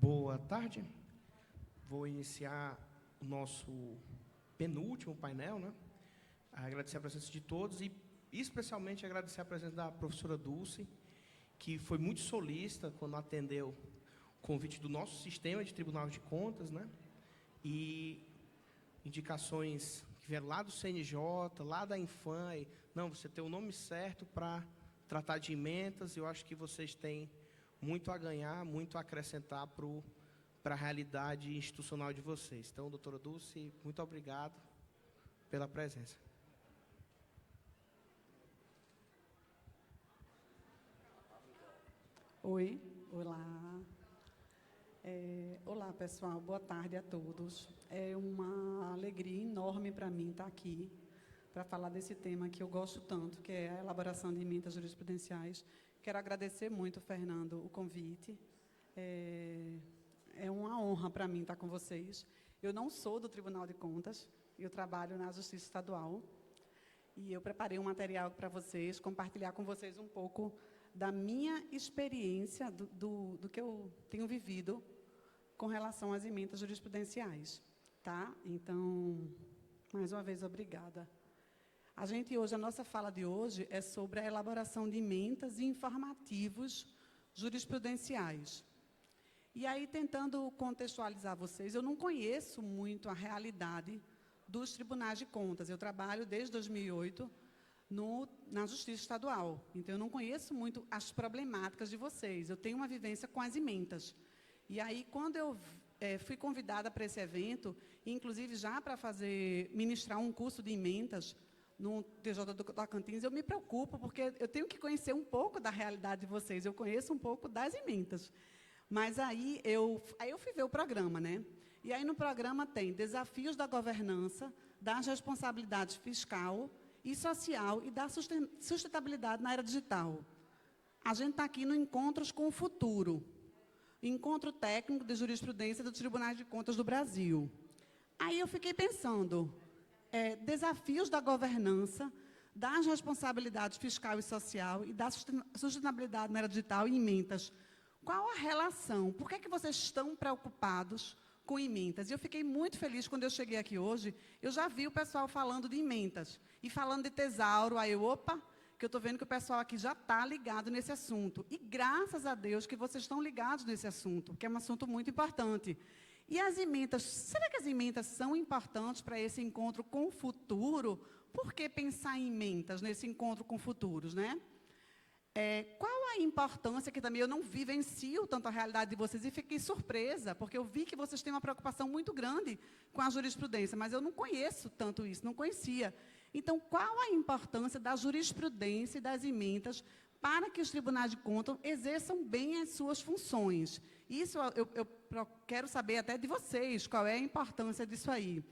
Boa tarde. Vou iniciar o nosso penúltimo painel, né? Agradecer a presença de todos e, especialmente, agradecer a presença da professora Dulce, que foi muito solícita quando atendeu o convite do nosso sistema de Tribunal de Contas, né? E indicações que vieram lá do CNJ, lá da Infam. Não, você tem o nome certo para tratar de emendas. Eu acho que vocês têm muito a ganhar, muito a acrescentar para a realidade institucional de vocês. Então, doutora Dulce, muito obrigado pela presença. Oi, olá. Olá, pessoal, boa tarde a todos. É uma alegria enorme para mim estar aqui para falar desse tema que eu gosto tanto, que é a elaboração de emendas jurisprudenciais. Quero agradecer muito, Fernando, o convite. É uma honra para mim estar com vocês. Eu não sou do Tribunal de Contas, eu trabalho na Justiça Estadual. E eu preparei um material para vocês, compartilhar com vocês um pouco da minha experiência, do que eu tenho vivido com relação às emendas jurisprudenciais. Tá? Então, mais uma vez, obrigada. A nossa fala de hoje é sobre a elaboração de emendas e informativos jurisprudenciais. E aí, tentando contextualizar vocês, eu não conheço muito a realidade dos tribunais de contas. Eu trabalho desde 2008 na Justiça Estadual, então eu não conheço muito as problemáticas de vocês. Eu tenho uma vivência com as emendas. E aí, quando eu fui convidada para esse evento, inclusive já para ministrar um curso de emendas no TJ do Tocantins, eu me preocupo, porque eu tenho que conhecer um pouco da realidade de vocês, eu conheço um pouco das emendas. Mas aí eu fui ver o programa, né? E aí no programa tem desafios da governança, das responsabilidades fiscal e social e da sustentabilidade na era digital. A gente está aqui no Encontros com o Futuro, Encontro Técnico de Jurisprudência dos Tribunais de Contas do Brasil. Aí eu fiquei pensando, desafios da governança, das responsabilidades fiscal e social e da sustentabilidade na era digital e emendas. Qual a relação? Por que é que vocês estão preocupados com emendas? E eu fiquei muito feliz quando eu cheguei aqui hoje, eu já vi o pessoal falando de emendas e falando de tesouro. Aí que eu estou vendo que o pessoal aqui já está ligado nesse assunto. E graças a Deus que vocês estão ligados nesse assunto, que é um assunto muito importante. E as emendas, será que as emendas são importantes para esse encontro com o futuro? Por que pensar em emendas nesse encontro com futuros, né? Qual a importância, que também eu não vivencio tanto a realidade de vocês e fiquei surpresa, porque eu vi que vocês têm uma preocupação muito grande com a jurisprudência, mas eu não conheço tanto isso, não conhecia. Então, qual a importância da jurisprudência e das emendas para que os tribunais de contas exerçam bem as suas funções? Isso eu quero saber até de vocês, qual é a importância disso aí.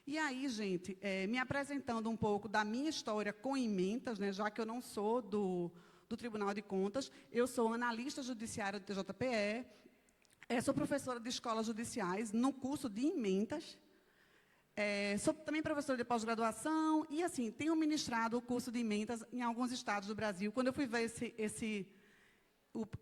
E aí, gente, me apresentando um pouco da minha história com emendas, né, já que eu não sou do Tribunal de Contas, eu sou analista judiciária do TJPE, sou professora de escolas judiciais no curso de emendas, sou também professora de pós-graduação e, assim, tenho ministrado o curso de emendas em alguns estados do Brasil. Quando eu fui ver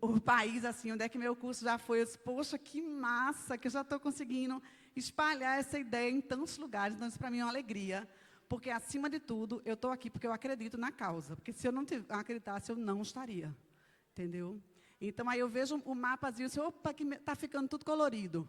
o país, assim, onde é que meu curso já foi, eu disse, poxa, que massa, que eu já estou conseguindo espalhar essa ideia em tantos lugares. Então, isso para mim é uma alegria, porque, acima de tudo, eu estou aqui porque eu acredito na causa. Porque, se eu não acreditasse, eu não estaria. Entendeu? Então, aí eu vejo o mapazinho, assim, opa, que está ficando tudo colorido.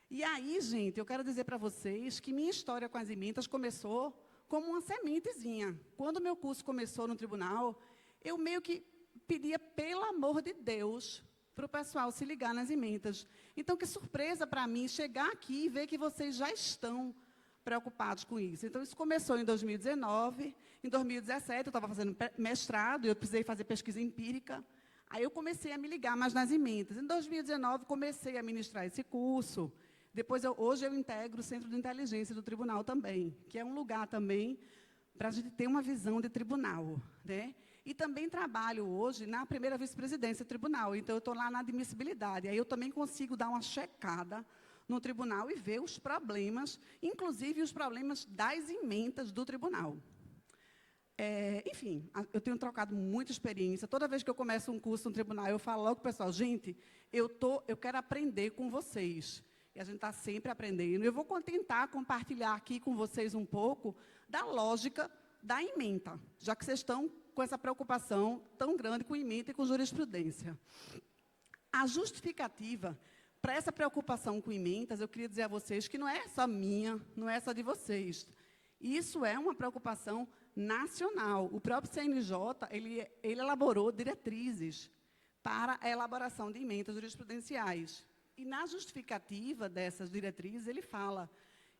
E aí, gente, eu quero dizer para vocês que minha história com as emendas começou como uma sementezinha. Quando o meu curso começou no tribunal, eu meio que pedia, pelo amor de Deus, para o pessoal se ligar nas emendas. Então, que surpresa para mim chegar aqui e ver que vocês já estão preocupados com isso. Então, isso começou em 2019. Em 2017, eu estava fazendo mestrado, eu precisei fazer pesquisa empírica. Aí eu comecei a me ligar mais nas emendas. Em 2019, comecei a ministrar esse curso. Depois, hoje eu integro o Centro de Inteligência do Tribunal também, que é um lugar também para a gente ter uma visão de tribunal, né? E também trabalho hoje na primeira vice-presidência do tribunal. Então, eu estou lá na admissibilidade. Aí eu também consigo dar uma checada no tribunal e ver os problemas, inclusive os problemas das emendas do tribunal. Enfim, eu tenho trocado muita experiência. Toda vez que eu começo um curso no tribunal, eu falo logo para o pessoal, gente, eu quero aprender com vocês. E a gente está sempre aprendendo. Eu vou tentar compartilhar aqui com vocês um pouco da lógica da ementa, já que vocês estão com essa preocupação tão grande com ementa e com jurisprudência. A justificativa para essa preocupação com ementas, eu queria dizer a vocês que não é só minha, não é só de vocês. Isso é uma preocupação nacional. O próprio CNJ, ele elaborou diretrizes para a elaboração de emendas jurisprudenciais. E, na justificativa dessas diretrizes, ele fala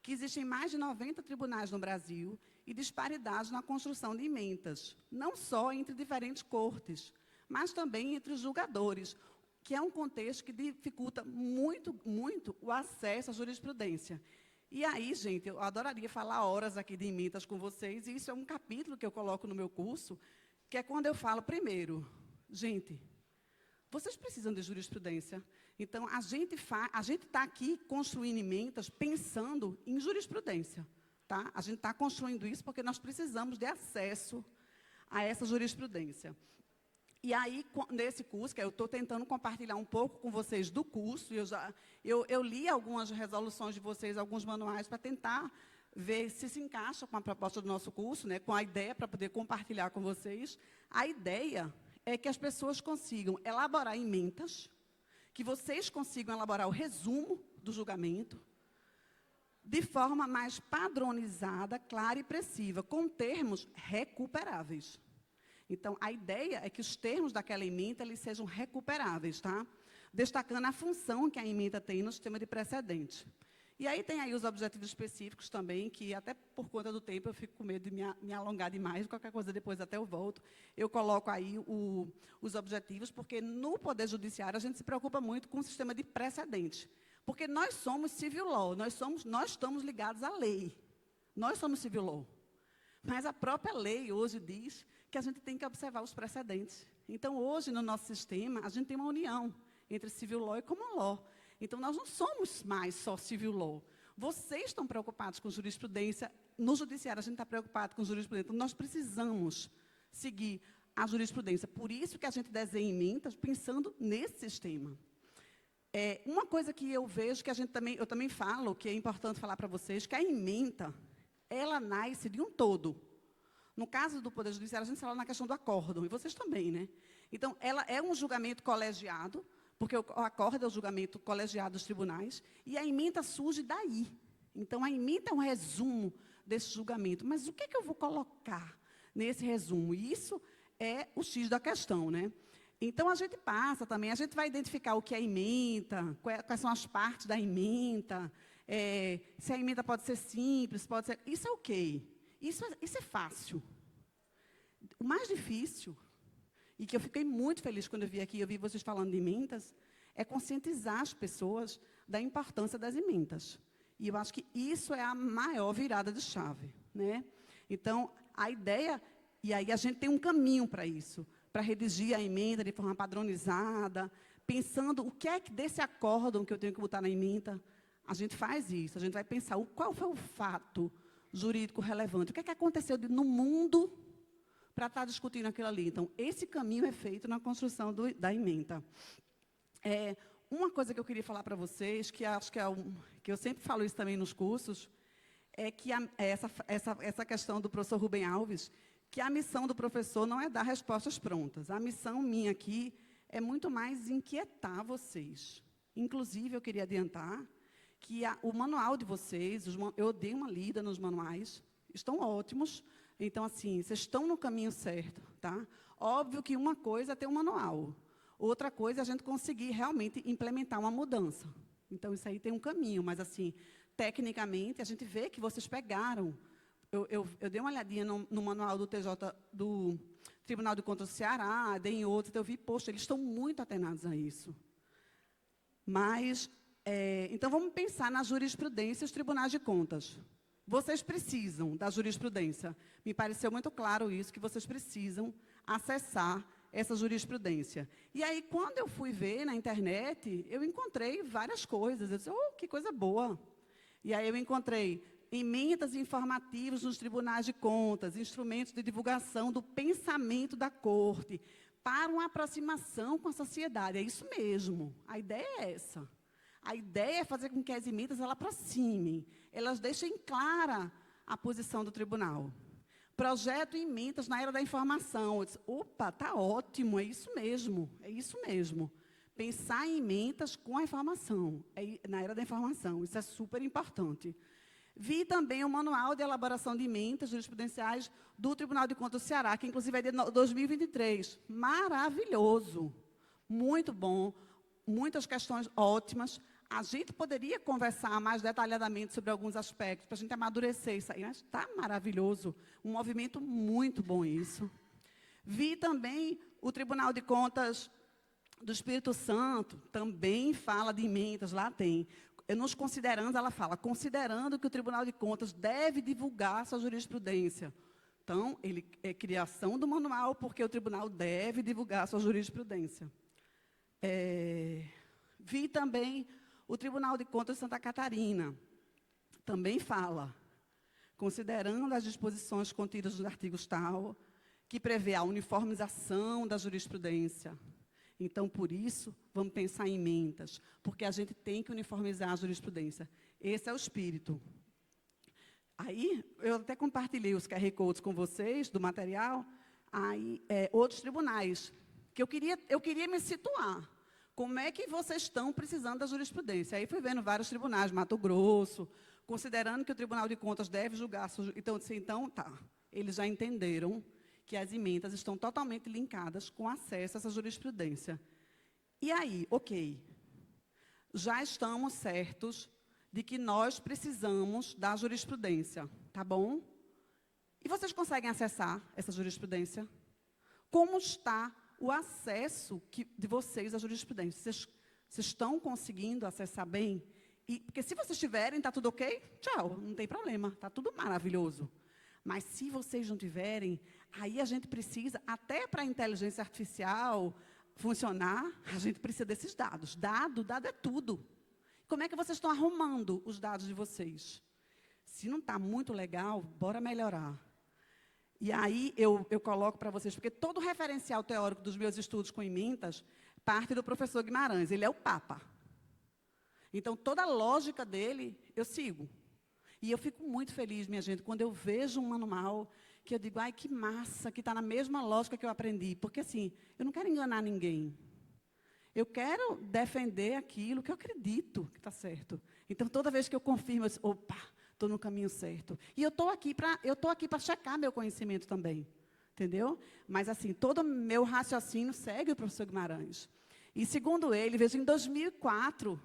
que existem mais de 90 tribunais no Brasil e disparidades na construção de emendas, não só entre diferentes cortes, mas também entre os julgadores, que é um contexto que dificulta muito, muito o acesso à jurisprudência. E aí, gente, eu adoraria falar horas aqui de emendas com vocês, e isso é um capítulo que eu coloco no meu curso, que é quando eu falo, primeiro, gente, vocês precisam de jurisprudência. Então, a gente está aqui construindo emendas pensando em jurisprudência. Tá? A gente está construindo isso porque nós precisamos de acesso a essa jurisprudência. E aí, nesse curso, que eu estou tentando compartilhar um pouco com vocês do curso, eu li algumas resoluções de vocês, alguns manuais, para tentar ver se encaixa com a proposta do nosso curso, né, com a ideia para poder compartilhar com vocês. A ideia é que as pessoas consigam elaborar emendas, que vocês consigam elaborar o resumo do julgamento, de forma mais padronizada, clara e precisa, com termos recuperáveis. Então, a ideia é que os termos daquela ementa eles sejam recuperáveis, tá? Destacando a função que a ementa tem no sistema de precedente. E aí tem aí os objetivos específicos também, que até por conta do tempo eu fico com medo de me alongar demais, qualquer coisa depois até eu volto. Eu coloco aí os objetivos, porque no Poder Judiciário a gente se preocupa muito com o sistema de precedente. Porque nós somos civil law, nós estamos ligados à lei. Nós somos civil law. Mas a própria lei hoje diz que a gente tem que observar os precedentes. Então, hoje, no nosso sistema, a gente tem uma união entre civil law e common law. Então, nós não somos mais só civil law. Vocês estão preocupados com jurisprudência. No judiciário, a gente está preocupado com jurisprudência. Então, nós precisamos seguir a jurisprudência. Por isso que a gente desenha emendas pensando nesse sistema. Uma coisa que eu vejo, que eu também falo, que é importante falar para vocês, que a ementa, ela nasce de um todo. No caso do Poder Judiciário, a gente fala na questão do acórdão, e vocês também, né? Então, ela é um julgamento colegiado, porque o acórdão é o julgamento colegiado dos tribunais, e a ementa surge daí. Então, a ementa é um resumo desse julgamento. Mas o que é que eu vou colocar nesse resumo? E isso é o X da questão, né? Então, a gente passa também, a gente vai identificar o que é ementa, quais são as partes da ementa, se a ementa pode ser simples, pode ser... Isso é ok. Isso é fácil. O mais difícil, e que eu fiquei muito feliz quando eu vi aqui, eu vi vocês falando de emendas, é conscientizar as pessoas da importância das emendas. E eu acho que isso é a maior virada de chave, né? Então, a ideia, e aí a gente tem um caminho para isso, para redigir a emenda de forma padronizada, pensando o que é que desse acórdão que eu tenho que botar na emenda, a gente faz isso, a gente vai pensar qual foi o fato jurídico relevante, o que é que aconteceu no mundo para estar discutindo aquilo ali. Então, esse caminho é feito na construção da ementa. Uma coisa que eu queria falar para vocês, que acho que eu sempre falo isso também nos cursos, é que essa questão do professor Rubem Alves, que a missão do professor não é dar respostas prontas. A missão minha aqui é muito mais inquietar vocês. Inclusive, eu queria adiantar que o manual de vocês, eu dei uma lida nos manuais, estão ótimos. Então, assim, vocês estão no caminho certo, tá? Óbvio que uma coisa é ter um manual. Outra coisa é a gente conseguir realmente implementar uma mudança. Então, isso aí tem um caminho, mas, assim, tecnicamente, a gente vê que vocês pegaram. Eu dei uma olhadinha no manual do TJ, do Tribunal de Contas do Ceará, dei em outros, então eu vi, poxa, eles estão muito atenados a isso. Mas, então, vamos pensar na jurisprudência e os tribunais de contas. Vocês precisam da jurisprudência. Me pareceu muito claro isso, que vocês precisam acessar essa jurisprudência. E aí, quando eu fui ver na internet, eu encontrei várias coisas. Eu disse, que coisa boa. E aí eu encontrei emendas informativos nos tribunais de contas, instrumentos de divulgação do pensamento da corte, para uma aproximação com a sociedade. É isso mesmo, a ideia é essa. A ideia é fazer com que as emendas elas aproximem, elas deixem clara a posição do tribunal. Projeto e emendas na era da informação. Eu disse, opa, está ótimo, é isso mesmo, é isso mesmo. Pensar em emendas com a informação, na era da informação, isso é super importante. Vi também o Manual de Elaboração de Emendas Jurisprudenciais do Tribunal de Contas do Ceará, que, inclusive, é de 2023. Maravilhoso, muito bom, muitas questões ótimas. A gente poderia conversar mais detalhadamente sobre alguns aspectos, para a gente amadurecer isso aí, mas está maravilhoso, um movimento muito bom isso. Vi também o Tribunal de Contas do Espírito Santo, também fala de emendas, lá tem. Nos considerando, ela fala, considerando que o Tribunal de Contas deve divulgar sua jurisprudência. Então, ele é criação do manual, porque o tribunal deve divulgar sua jurisprudência. Vi também o Tribunal de Contas de Santa Catarina. Também fala, considerando as disposições contidas nos artigos tal, que prevê a uniformização da jurisprudência. Então, por isso, vamos pensar em emendas, porque a gente tem que uniformizar a jurisprudência. Esse é o espírito. Aí, eu até compartilhei os QR Codes com vocês, do material, aí, outros tribunais, que eu queria me situar. Como é que vocês estão precisando da jurisprudência? Aí fui vendo vários tribunais, Mato Grosso, considerando que o Tribunal de Contas deve julgar. Então, tá, eles já entenderam que as emendas estão totalmente linkadas com acesso a essa jurisprudência. E aí, ok, já estamos certos de que nós precisamos da jurisprudência, tá bom? E vocês conseguem acessar essa jurisprudência? Como está o acesso de vocês à jurisprudência? Vocês estão conseguindo acessar bem? Porque se vocês tiverem, está tudo ok? Tchau, não tem problema, está tudo maravilhoso. Mas se vocês não tiverem, aí a gente precisa, até para a inteligência artificial funcionar, a gente precisa desses dados. Dado é tudo. Como é que vocês estão arrumando os dados de vocês? Se não está muito legal, bora melhorar. E aí eu coloco para vocês, porque todo o referencial teórico dos meus estudos com emendas parte do professor Guimarães, ele é o Papa. Então, toda a lógica dele, eu sigo. E eu fico muito feliz, minha gente, quando eu vejo um manual que eu digo, ai, que massa, que está na mesma lógica que eu aprendi. Porque, assim, eu não quero enganar ninguém. Eu quero defender aquilo que eu acredito que está certo. Então, toda vez que eu confirmo, eu digo, opa, estou no caminho certo. E eu estou aqui para checar meu conhecimento também. Entendeu? Mas, assim, todo o meu raciocínio segue o professor Guimarães. E, segundo ele, veja, em 2004,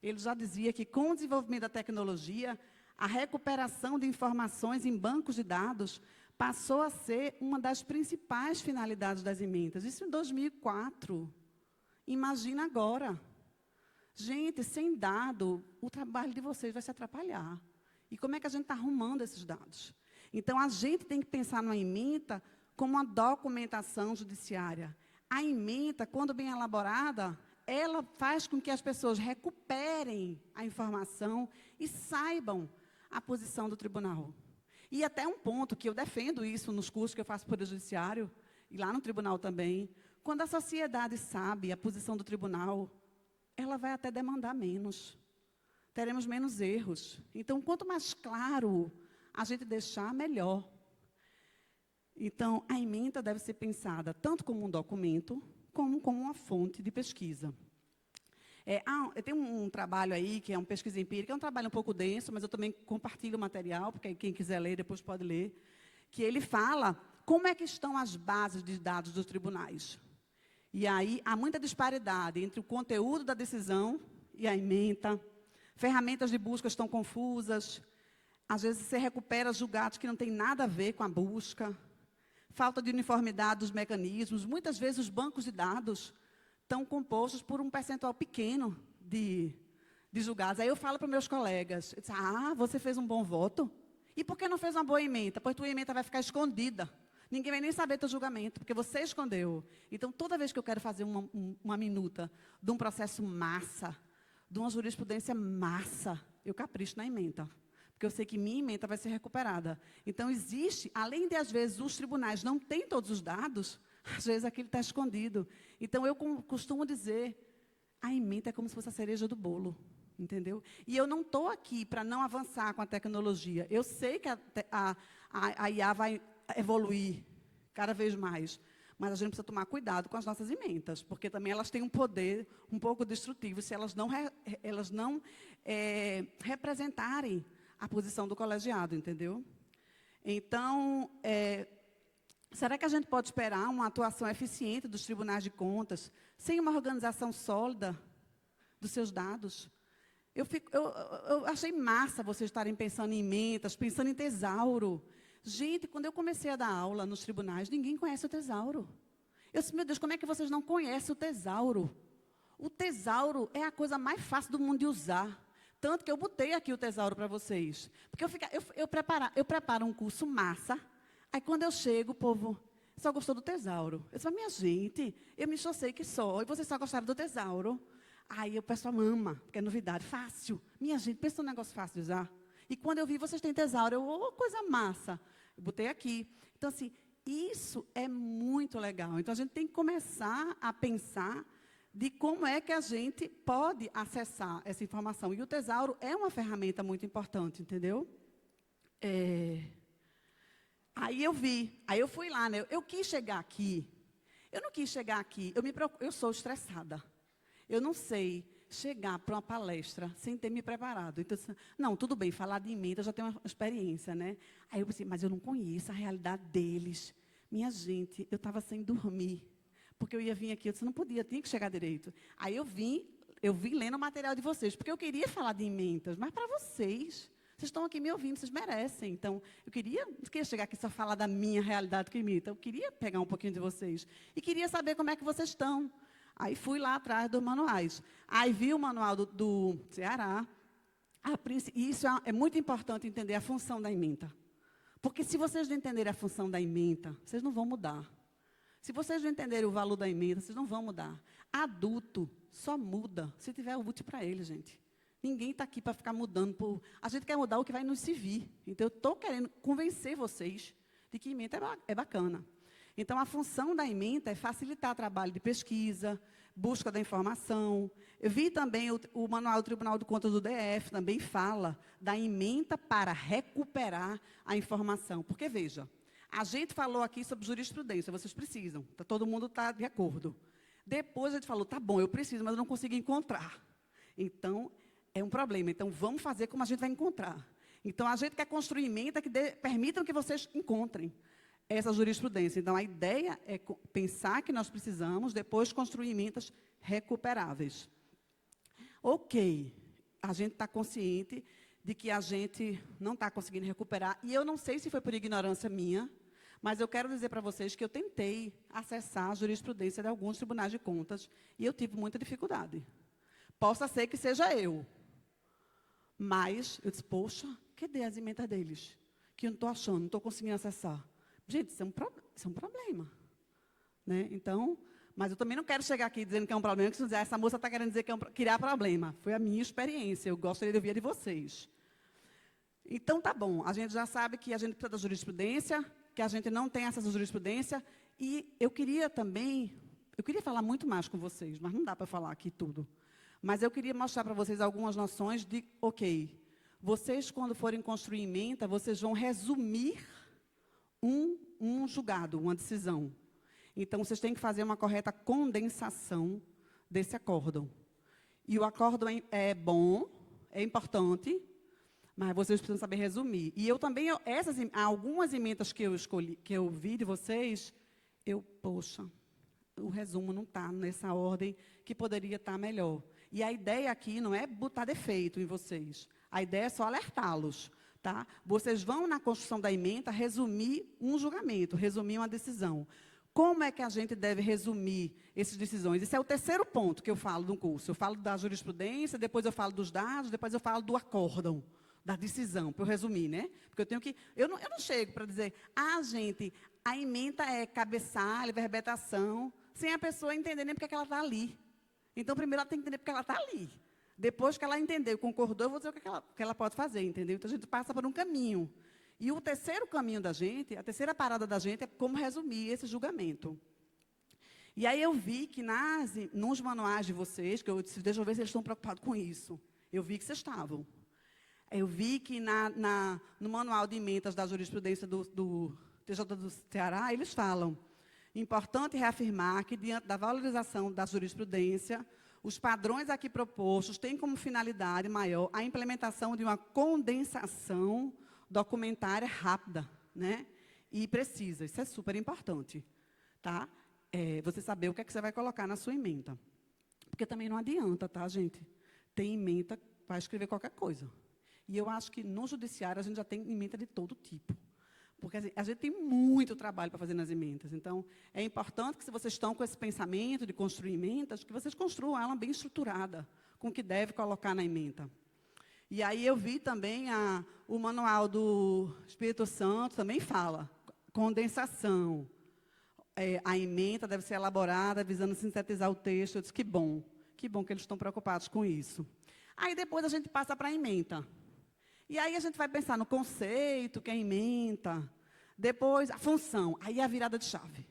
ele já dizia que, com o desenvolvimento da tecnologia, a recuperação de informações em bancos de dados passou a ser uma das principais finalidades das emendas. Isso em 2004. Imagina agora. Gente, sem dado, o trabalho de vocês vai se atrapalhar. E como é que a gente está arrumando esses dados? Então, a gente tem que pensar numa ementa como uma documentação judiciária. A ementa, quando bem elaborada, ela faz com que as pessoas recuperem a informação e saibam a posição do tribunal. E até um ponto que eu defendo isso nos cursos que eu faço por judiciário, e lá no tribunal também, quando a sociedade sabe a posição do tribunal, ela vai até demandar menos. Teremos menos erros. Então, quanto mais claro a gente deixar, melhor. Então, a ementa deve ser pensada tanto como um documento, como uma fonte de pesquisa. Eu tenho um trabalho aí, que é uma pesquisa empírica, é um trabalho um pouco denso, mas eu também compartilho o material, porque quem quiser ler, depois pode ler, que ele fala como é que estão as bases de dados dos tribunais. E aí, há muita disparidade entre o conteúdo da decisão e a ementa, ferramentas de busca estão confusas, às vezes você recupera julgados que não têm nada a ver com a busca, falta de uniformidade dos mecanismos, muitas vezes os bancos de dados estão compostos por um percentual pequeno de julgados. Aí eu falo para meus colegas, você fez um bom voto? E por que não fez uma boa ementa? Pois tua ementa vai ficar escondida. Ninguém vai nem saber teu julgamento, porque você escondeu. Então, toda vez que eu quero fazer uma minuta de um processo massa, de uma jurisprudência massa, eu capricho na ementa. porque eu sei que minha ementa vai ser recuperada. Então, existe, além de, às vezes, os tribunais não têm todos os dados, às vezes aquilo está escondido. Então, eu costumo dizer, a ementa é como se fosse a cereja do bolo, entendeu? E eu não estou aqui para não avançar com a tecnologia. Eu sei que a IA vai evoluir cada vez mais, mas a gente precisa tomar cuidado com as nossas ementas, porque também elas têm um poder um pouco destrutivo se elas não representarem a posição do colegiado, entendeu? Então, será que a gente pode esperar uma atuação eficiente dos tribunais de contas sem uma organização sólida dos seus dados? Eu achei massa vocês estarem pensando em ementas, pensando em tesauro. Gente, quando eu comecei a dar aula nos tribunais, ninguém conhece o tesauro. Eu disse, meu Deus, como é que vocês não conhecem o tesauro? O tesauro é a coisa mais fácil do mundo de usar. Tanto que eu botei aqui o tesauro para vocês. Porque eu preparo um curso massa, aí quando eu chego, o povo só gostou do tesauro. Eu disse, minha gente, eu me esforcei que só, e vocês só gostaram do tesauro. Aí o pessoal ama, porque é novidade, fácil. Minha gente, pensa num negócio fácil de usar. E quando eu vi, vocês têm tesauro, coisa massa. Eu botei aqui. Então, assim, isso é muito legal. Então, a gente tem que começar a pensar de como é que a gente pode acessar essa informação. E o tesauro é uma ferramenta muito importante, entendeu? Aí eu fui lá, né? Eu quis chegar aqui. Eu não quis chegar aqui. Eu sou estressada. Eu não sei chegar para uma palestra sem ter me preparado. Então, não, tudo bem, falar de emenda, eu já tenho uma experiência, né? Aí eu pensei, mas eu não conheço a realidade deles. Minha gente, eu estava sem dormir, porque eu ia vir aqui, eu disse, não podia, tinha que chegar direito. Aí eu vim lendo o material de vocês, porque eu queria falar de emendas, mas para vocês estão aqui me ouvindo, vocês merecem. Então, não queria chegar aqui só falar da minha realidade que imita, eu queria pegar um pouquinho de vocês. E queria saber como é que vocês estão. Aí fui lá atrás dos manuais. Aí vi o manual do Ceará. E isso é muito importante entender a função da ementa. Porque se vocês não entenderem a função da ementa, vocês não vão mudar. Se vocês não entenderem o valor da ementa, vocês não vão mudar. Adulto só muda se tiver útil para ele, gente. Ninguém está aqui para ficar mudando. A gente quer mudar o que vai nos servir. Então, eu estou querendo convencer vocês de que ementa é bacana. Então, a função da ementa é facilitar o trabalho de pesquisa, busca da informação. Eu vi também o Manual do Tribunal de Contas do DF, também fala da ementa para recuperar a informação. Porque, veja, a gente falou aqui sobre jurisprudência, vocês precisam, todo mundo está de acordo. Depois a gente falou, tá bom, eu preciso, mas eu não consigo encontrar. Então, é um problema. Então, vamos fazer como a gente vai encontrar. Então, a gente quer construir ementa que permitam que vocês encontrem essa jurisprudência. Então, a ideia é pensar que nós precisamos, depois construir emendas recuperáveis. Ok, a gente está consciente de que a gente não está conseguindo recuperar, e eu não sei se foi por ignorância minha, mas eu quero dizer para vocês que eu tentei acessar a jurisprudência de alguns tribunais de contas, e eu tive muita dificuldade. Possa ser que seja eu, mas eu disse, poxa, cadê as emendas deles? Que eu não estou achando, não estou conseguindo acessar. Gente, isso é um problema. Né? Então, mas eu também não quero chegar aqui dizendo que é um problema, que se dizer, essa moça está querendo dizer que criar problema. Foi a minha experiência, eu gostaria de ouvir a de vocês. Então, tá bom, a gente já sabe que a gente precisa da jurisprudência, que a gente não tem essa jurisprudência, e eu queria falar muito mais com vocês, mas não dá para falar aqui tudo. Mas eu queria mostrar para vocês algumas noções de, ok, vocês, quando forem construir ementa, vocês vão resumir um julgado, uma decisão. Então, vocês têm que fazer uma correta condensação desse acórdão. E o acórdão é bom, é importante, mas vocês precisam saber resumir. E eu também, algumas emendas que eu escolhi, que eu vi de vocês, poxa, o resumo não está nessa ordem que poderia estar melhor. E a ideia aqui não é botar defeito em vocês. A ideia é só alertá-los. Tá? Vocês vão, na construção da ementa, resumir um julgamento, resumir uma decisão. Como é que a gente deve resumir essas decisões? Esse é o terceiro ponto que eu falo no curso. Eu falo da jurisprudência, depois eu falo dos dados, depois eu falo do acórdão, da decisão, para eu resumir, né? Porque eu tenho que... Eu não chego para dizer, gente, a ementa é cabeçalho, verbetação, sem a pessoa entender nem porque ela está ali. Então, primeiro ela tem que entender porque ela está ali. Depois que ela entendeu, concordou, eu vou dizer o que ela pode fazer, entendeu? Então, a gente passa por um caminho. E o terceiro caminho da gente, a terceira parada da gente é como resumir esse julgamento. E aí eu vi que nos manuais de vocês, que eu disse, deixa eu ver se eles estão preocupados com isso. Eu vi que vocês estavam. Eu vi que no manual de emendas da jurisprudência do TJ do Ceará, eles falam, importante reafirmar que, diante da valorização da jurisprudência, os padrões aqui propostos têm como finalidade maior a implementação de uma condensação documentária rápida, né, e precisa. Isso é super importante, tá? Você saber o que é que você vai colocar na sua ementa. Porque também não adianta, tá, gente? Tem ementa para escrever qualquer coisa. E eu acho que no judiciário a gente já tem ementa de todo tipo. Porque a gente tem muito trabalho para fazer nas emendas. Então, é importante que, se vocês estão com esse pensamento de construir emendas, que vocês construam ela bem estruturada, com o que deve colocar na emenda. E aí eu vi também o manual do Espírito Santo, também fala, condensação. A ementa deve ser elaborada visando sintetizar o texto. Eu disse, que bom que eles estão preocupados com isso. Aí depois a gente passa para a ementa. E aí a gente vai pensar no conceito, que é a ementa, depois a função, aí é a virada de chave.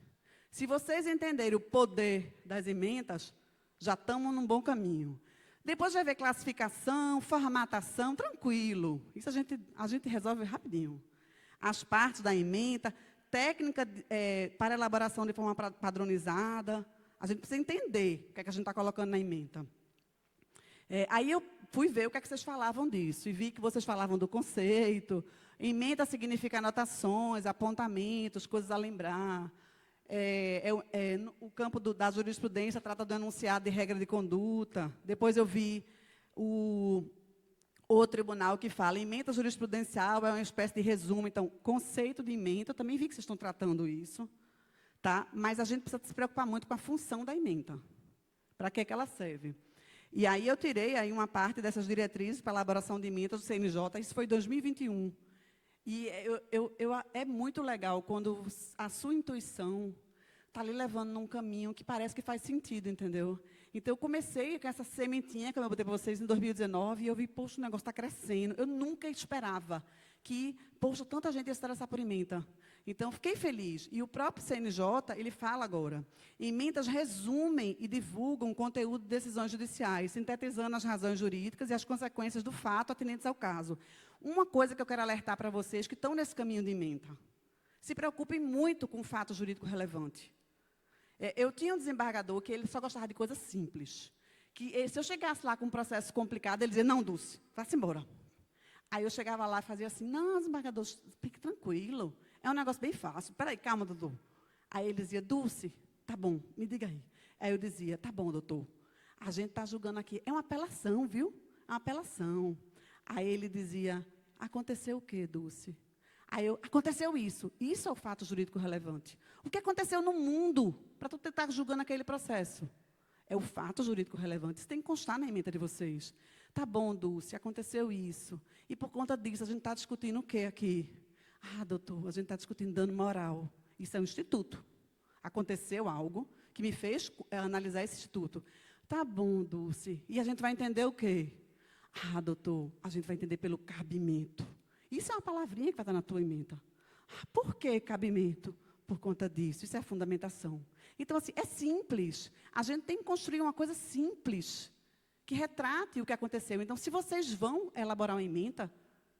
Se vocês entenderem o poder das ementas, já estamos num bom caminho. Depois vai ver classificação, formatação, tranquilo. Isso a gente resolve rapidinho. As partes da ementa, técnica para elaboração de forma padronizada. A gente precisa entender o que é que a gente está colocando na ementa. Aí eu fui ver o que é que vocês falavam disso, e vi que vocês falavam do conceito. Ementa significa anotações, apontamentos, coisas a lembrar. O campo da jurisprudência trata do enunciado de regra de conduta. Depois eu vi o tribunal que fala, ementa jurisprudencial é uma espécie de resumo. Então, conceito de ementa, eu também vi que vocês estão tratando isso. Tá? Mas a gente precisa se preocupar muito com a função da ementa. Para que ela serve? E aí eu tirei aí uma parte dessas diretrizes para a elaboração de emendas do CNJ, isso foi em 2021. E é muito legal quando a sua intuição está lhe levando num caminho que parece que faz sentido, entendeu? Então, eu comecei com essa sementinha que eu botei para vocês em 2019, e eu vi, poxa, o negócio está crescendo. Eu nunca esperava que, poxa, tanta gente ia se interessar por ementa. Então, fiquei feliz. E o próprio CNJ, ele fala agora, emendas resumem e divulgam o conteúdo de decisões judiciais, sintetizando as razões jurídicas e as consequências do fato atinentes ao caso. Uma coisa que eu quero alertar para vocês que estão nesse caminho de ementa, se preocupem muito com o fato jurídico relevante. Eu tinha um desembargador que ele só gostava de coisas simples. Que se eu chegasse lá com um processo complicado, ele dizia, não, Dulce, vá-se embora. Aí eu chegava lá e fazia assim, não, desembargador, fique tranquilo. É um negócio bem fácil. Peraí, calma, doutor. Aí ele dizia, Dulce, tá bom, me diga aí. Aí eu dizia, tá bom, doutor. A gente está julgando aqui. É uma apelação, viu? É uma apelação. Aí ele dizia, aconteceu o quê, Dulce? Aí aconteceu isso. Isso é o fato jurídico relevante. O que aconteceu no mundo para tu estar julgando aquele processo? É o fato jurídico relevante. Isso tem que constar na ementa de vocês. Tá bom, Dulce, aconteceu isso. E por conta disso, a gente está discutindo o quê aqui? Ah, doutor, a gente está discutindo dano moral. Isso é um instituto. Aconteceu algo que me fez analisar esse instituto. Tá bom, Dulce. E a gente vai entender o quê? Ah, doutor, a gente vai entender pelo cabimento. Isso é uma palavrinha que vai estar na tua ementa. Ah, por que cabimento? Por conta disso. Isso é a fundamentação. Então, assim, é simples. A gente tem que construir uma coisa simples, que retrate o que aconteceu. Então, se vocês vão elaborar uma ementa,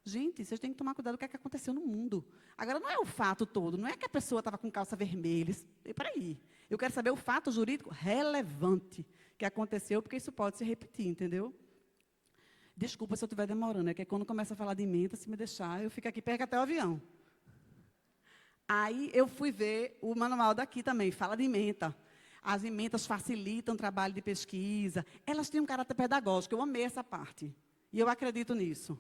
gente, vocês têm que tomar cuidado com o que aconteceu no mundo. Agora, não é o fato todo, não é que a pessoa estava com calça vermelha. Peraí, eu quero saber o fato jurídico relevante que aconteceu, porque isso pode se repetir, entendeu? Desculpa se eu estiver demorando, é que quando começa a falar de ementa, se me deixar, eu fico aqui perto até o avião. Aí eu fui ver o manual daqui também, fala de ementa. As ementas facilitam o trabalho de pesquisa. Elas têm um caráter pedagógico, eu amei essa parte. E eu acredito nisso.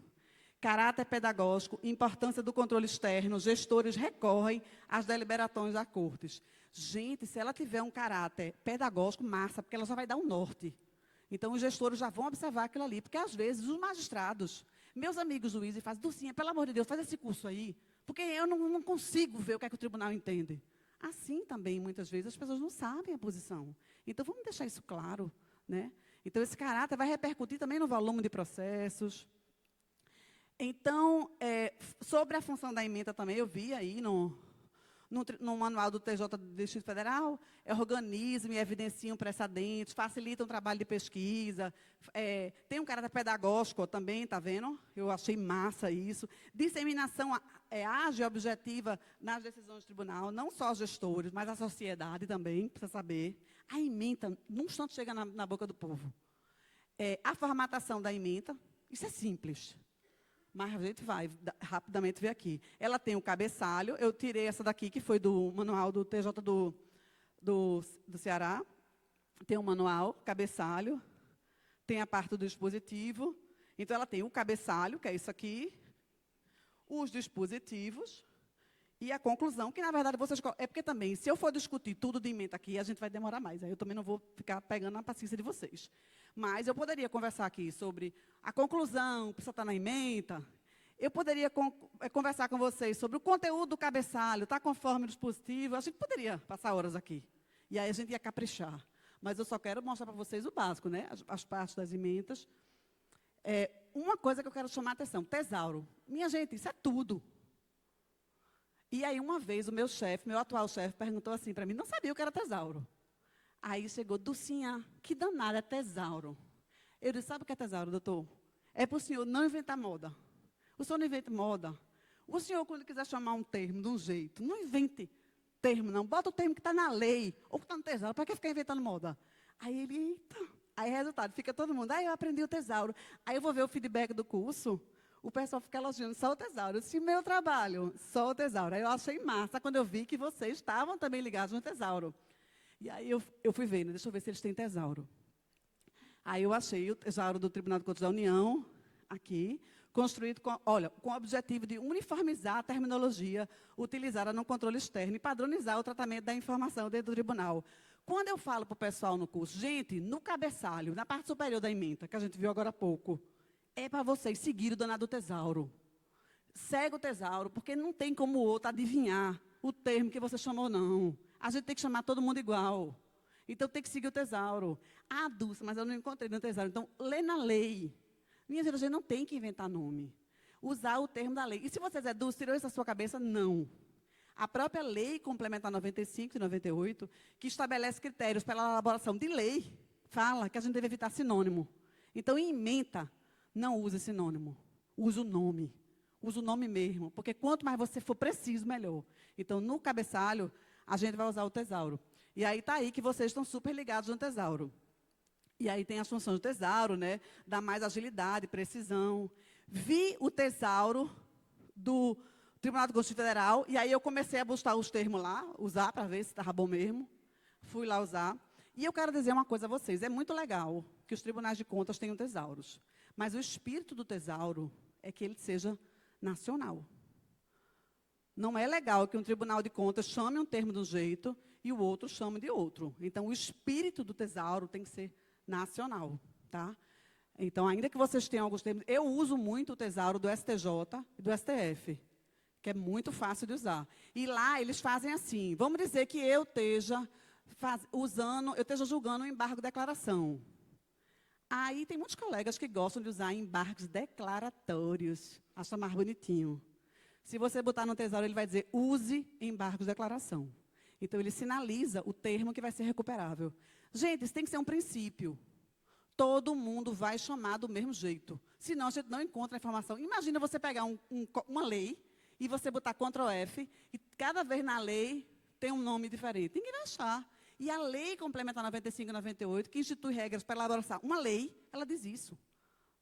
Caráter pedagógico, importância do controle externo, gestores recorrem às deliberações da cortes. Gente, se ela tiver um caráter pedagógico, massa, porque ela já vai dar um norte. Então, os gestores já vão observar aquilo ali, porque, às vezes, os magistrados, meus amigos juízes, fazem, Dulcinha, pelo amor de Deus, faz esse curso aí, porque eu não consigo ver o que é que o tribunal entende. Assim, também, muitas vezes, as pessoas não sabem a posição. Então, vamos deixar isso claro, né? Então, esse caráter vai repercutir também no volume de processos. Então, sobre a função da ementa também, eu vi aí no manual do TJ do Distrito Federal, organizam e evidenciam precedentes, facilitam o trabalho de pesquisa, tem um caráter pedagógico também, está vendo? Eu achei massa isso. Disseminação ágil e objetiva nas decisões do tribunal, não só os gestores, mas a sociedade também, precisa saber. A ementa, num instante, chega na boca do povo. A formatação da ementa, isso é simples. Mas a gente vai rapidamente ver aqui. Ela tem o cabeçalho. Eu tirei essa daqui, que foi do manual do TJ do Ceará. Tem o manual, cabeçalho. Tem a parte do dispositivo. Então, ela tem o cabeçalho, que é isso aqui. Os dispositivos. E a conclusão, que, na verdade, vocês... É porque também, se eu for discutir tudo de ementa aqui, a gente vai demorar mais. Aí eu também não vou ficar pegando a paciência de vocês. Mas eu poderia conversar aqui sobre a conclusão, precisa estar na ementa. Eu poderia conversar com vocês sobre o conteúdo do cabeçalho, está conforme o dispositivo. A gente poderia passar horas aqui. E aí a gente ia caprichar. Mas eu só quero mostrar para vocês o básico, né? As partes das ementas. Uma coisa que eu quero chamar a atenção, tesauro. Minha gente, isso é tudo. E aí, uma vez, o meu chefe, meu atual chefe, perguntou assim para mim, não sabia o que era tesauro. Aí chegou, Dulcinha, que danada é tesauro? Eu disse, sabe o que é tesauro, doutor? É para o senhor não inventar moda. O senhor não inventa moda. O senhor, quando quiser chamar um termo de um jeito, não invente termo, não. Bota o termo que está na lei, ou que está no tesauro, para que ficar inventando moda? Aí ele, eita. Aí, resultado, fica todo mundo, eu aprendi o tesauro. Aí eu vou ver o feedback do curso, o pessoal fica elogiando só o tesauro. Eu disse, meu trabalho, só o tesauro. Aí eu achei massa quando eu vi que vocês estavam também ligados no tesauro. E aí eu fui vendo, deixa eu ver se eles têm tesauro. Aí eu achei o tesauro do Tribunal de Contas da União, aqui, construído com o objetivo de uniformizar a terminologia utilizada no controle externo e padronizar o tratamento da informação dentro do tribunal. Quando eu falo para o pessoal no curso, gente, no cabeçalho, na parte superior da ementa, que a gente viu agora há pouco, é para vocês seguir o danado tesauro. Segue o tesauro, porque não tem como o outro adivinhar o termo que você chamou, não. A gente tem que chamar todo mundo igual. Então, tem que seguir o tesauro. Ah, Dulce, mas eu não encontrei no tesauro. Então, lê na lei. Minha gente, a gente não tem que inventar nome. Usar o termo da lei. E se você dizer, Dulce, tirou isso da sua cabeça? Não. A própria lei complementar 95 e 98, que estabelece critérios pela elaboração de lei, fala que a gente deve evitar sinônimo. Então, em ementa, não use sinônimo. Use o nome. Use o nome mesmo. Porque quanto mais você for preciso, melhor. Então, no cabeçalho, a gente vai usar o tesauro. E aí está aí que vocês estão super ligados no tesauro. E aí tem as funções do tesauro, né? Dá mais agilidade, precisão. Vi o tesauro do Tribunal de Contas Federal, e aí eu comecei a buscar os termos lá, usar para ver se estava bom mesmo. Fui lá usar. E eu quero dizer uma coisa a vocês, é muito legal que os tribunais de contas tenham tesauros. Mas o espírito do tesauro é que ele seja nacional. Não é legal que um tribunal de contas chame um termo de um jeito e o outro chame de outro. Então, o espírito do tesauro tem que ser nacional. Tá? Então, ainda que vocês tenham alguns termos... Eu uso muito o tesauro do STJ e do STF, que é muito fácil de usar. E lá, eles fazem assim. Vamos dizer que eu esteja julgando um embargo de declaração. Aí, tem muitos colegas que gostam de usar embargos declaratórios. Acha mais bonitinho. Se você botar no tesauro, ele vai dizer, use embargos de declaração. Então, ele sinaliza o termo que vai ser recuperável. Gente, isso tem que ser um princípio. Todo mundo vai chamar do mesmo jeito. Senão, a gente não encontra a informação. Imagina você pegar uma lei e você botar Ctrl+F e cada vez na lei tem um nome diferente. Ninguém vai achar. E a lei complementar 95 e 98, que institui regras para elaborar uma lei, ela diz isso.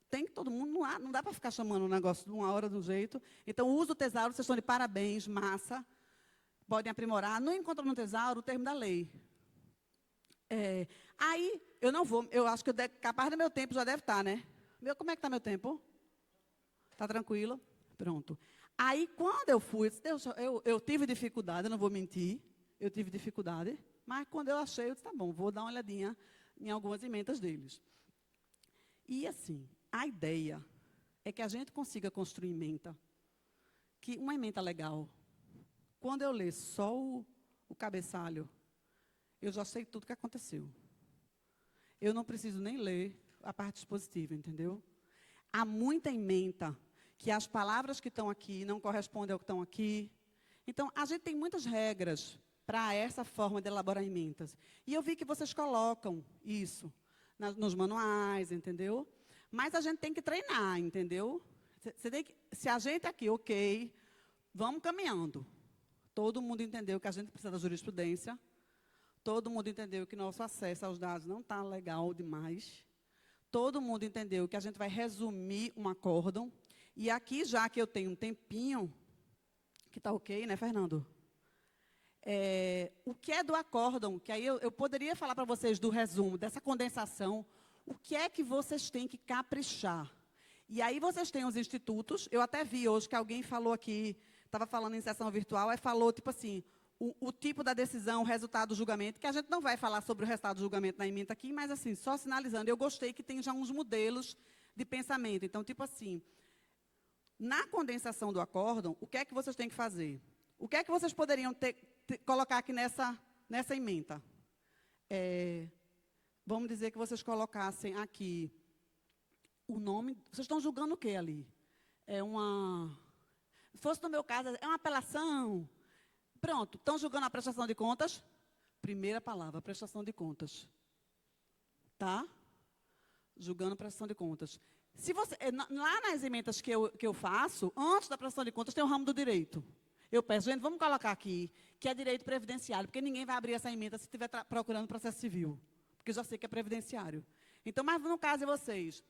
Tem que todo mundo, não dá para ficar chamando um negócio de uma hora de um jeito. Então, usa o tesauro, vocês estão de parabéns, massa. Podem aprimorar. Não encontram no tesauro o termo da lei. Aí, eu não vou, eu acho que capaz do meu tempo já deve estar, né? Como é que está meu tempo? Está tranquilo? Pronto. Aí, quando eu fui, eu tive dificuldade, eu não vou mentir, eu tive dificuldade, mas quando eu achei, eu disse, tá bom, vou dar uma olhadinha em algumas emendas deles. E, assim, a ideia é que a gente consiga construir ementa, que uma ementa legal, quando eu ler só o cabeçalho, eu já sei tudo o que aconteceu. eu não preciso nem ler a parte dispositiva, entendeu? Há muita ementa que as palavras que estão aqui não correspondem ao que estão aqui. Então, a gente tem muitas regras para essa forma de elaborar emendas. E eu vi que vocês colocam isso nos manuais, entendeu? Mas a gente tem que treinar, entendeu? Se a gente aqui, ok, vamos caminhando. Todo mundo entendeu que a gente precisa da jurisprudência. Todo mundo entendeu que nosso acesso aos dados não está legal demais. Todo mundo entendeu que a gente vai resumir um acórdão. E aqui, já que eu tenho um tempinho, que está ok, né, Fernando? O que é do acórdão? Que aí eu poderia falar para vocês do resumo, dessa condensação. O que é que vocês têm que caprichar? E aí vocês têm os institutos. Eu até vi hoje que alguém falou aqui, estava falando em sessão virtual, falou, tipo assim, o tipo da decisão, o resultado do julgamento, que a gente não vai falar sobre o resultado do julgamento na ementa aqui, mas, assim, só sinalizando, eu gostei que tem já uns modelos de pensamento. Então, tipo assim, na condensação do acórdão, o que é que vocês têm que fazer? O que é que vocês poderiam colocar aqui nessa ementa? Vamos dizer que vocês colocassem aqui o nome. Vocês estão julgando o quê ali? Se fosse no meu caso, é uma apelação. Pronto, estão julgando a prestação de contas? Primeira palavra, prestação de contas. Tá? Julgando a prestação de contas. Se você, lá nas emendas que eu faço, antes da prestação de contas, tem o ramo do direito. Eu peço, gente, vamos colocar aqui, que é direito previdenciário, porque ninguém vai abrir essa emenda se estiver procurando processo civil, porque eu já sei que é previdenciário. Então, mas no caso de vocês,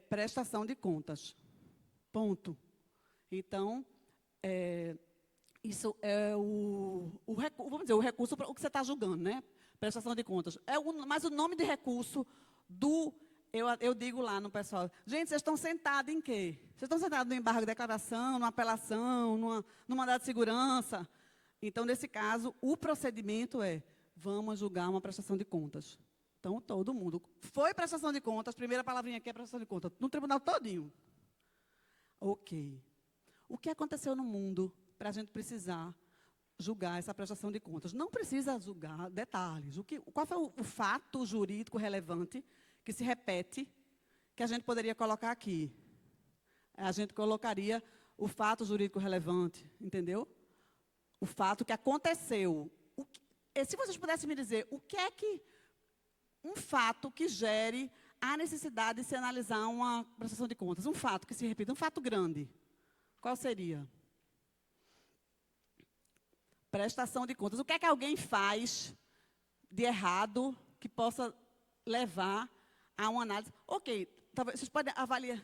prestação de contas. Ponto. Então, isso é vamos dizer, o recurso, o que você está julgando, né? Prestação de contas. Mas o nome de recurso do... Eu digo lá no pessoal, gente, vocês estão sentados em quê? Vocês estão sentados no embargo de declaração, numa apelação, no mandado de segurança? Então, nesse caso, o procedimento vamos julgar uma prestação de contas. Então, todo mundo. Foi prestação de contas, primeira palavrinha aqui é prestação de contas, no tribunal todinho. Ok. O que aconteceu no mundo para a gente precisar julgar essa prestação de contas? Não precisa julgar detalhes. Qual foi o fato jurídico relevante que se repete, que a gente poderia colocar aqui? A gente colocaria o fato jurídico relevante, entendeu? O fato que aconteceu. Se vocês pudessem me dizer, o que é que um fato que gere a necessidade de se analisar uma prestação de contas? Um fato que se repita, um fato grande. Qual seria? Prestação de contas. O que é que alguém faz de errado que possa levar a uma análise? Ok, talvez vocês podem avaliar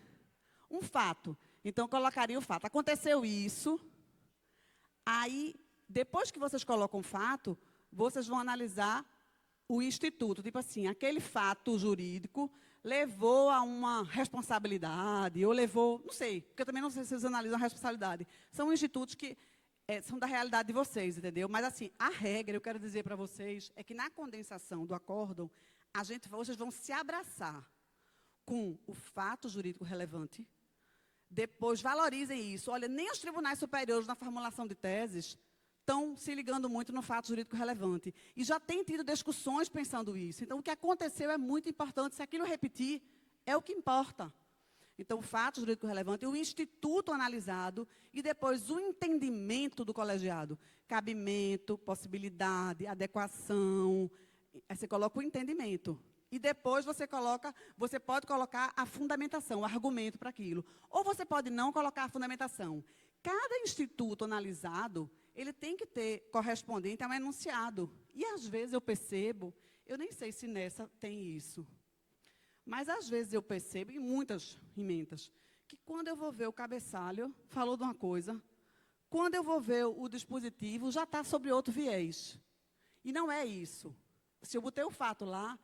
um fato. Então, colocaria o fato. Aconteceu isso. Aí, depois que vocês colocam o fato, vocês vão analisar o instituto. Tipo assim, aquele fato jurídico levou a uma responsabilidade, ou levou, não sei, porque eu também não sei se vocês analisam a responsabilidade. São institutos que são da realidade de vocês, entendeu? Mas, assim, a regra, eu quero dizer para vocês, é que na condensação do acórdão, vocês vão se abraçar com o fato jurídico relevante. Depois, valorizem isso. Olha, nem os tribunais superiores, na formulação de teses, estão se ligando muito no fato jurídico relevante. E já tem tido discussões pensando isso. Então, o que aconteceu é muito importante. Se aquilo repetir, é o que importa. Então, o fato jurídico relevante, o instituto analisado e depois o entendimento do colegiado. Cabimento, possibilidade, adequação. Aí você coloca o entendimento. E depois você pode colocar a fundamentação, o argumento para aquilo. Ou você pode não colocar a fundamentação. Cada instituto analisado, ele tem que ter correspondente a um enunciado. E, às vezes, eu percebo, eu nem sei se nessa tem isso, mas, às vezes, eu percebo, em muitas emendas, que quando eu vou ver o cabeçalho, falou de uma coisa, quando eu vou ver o dispositivo, já está sobre outro viés. E não é isso. Se eu botei o fato lá,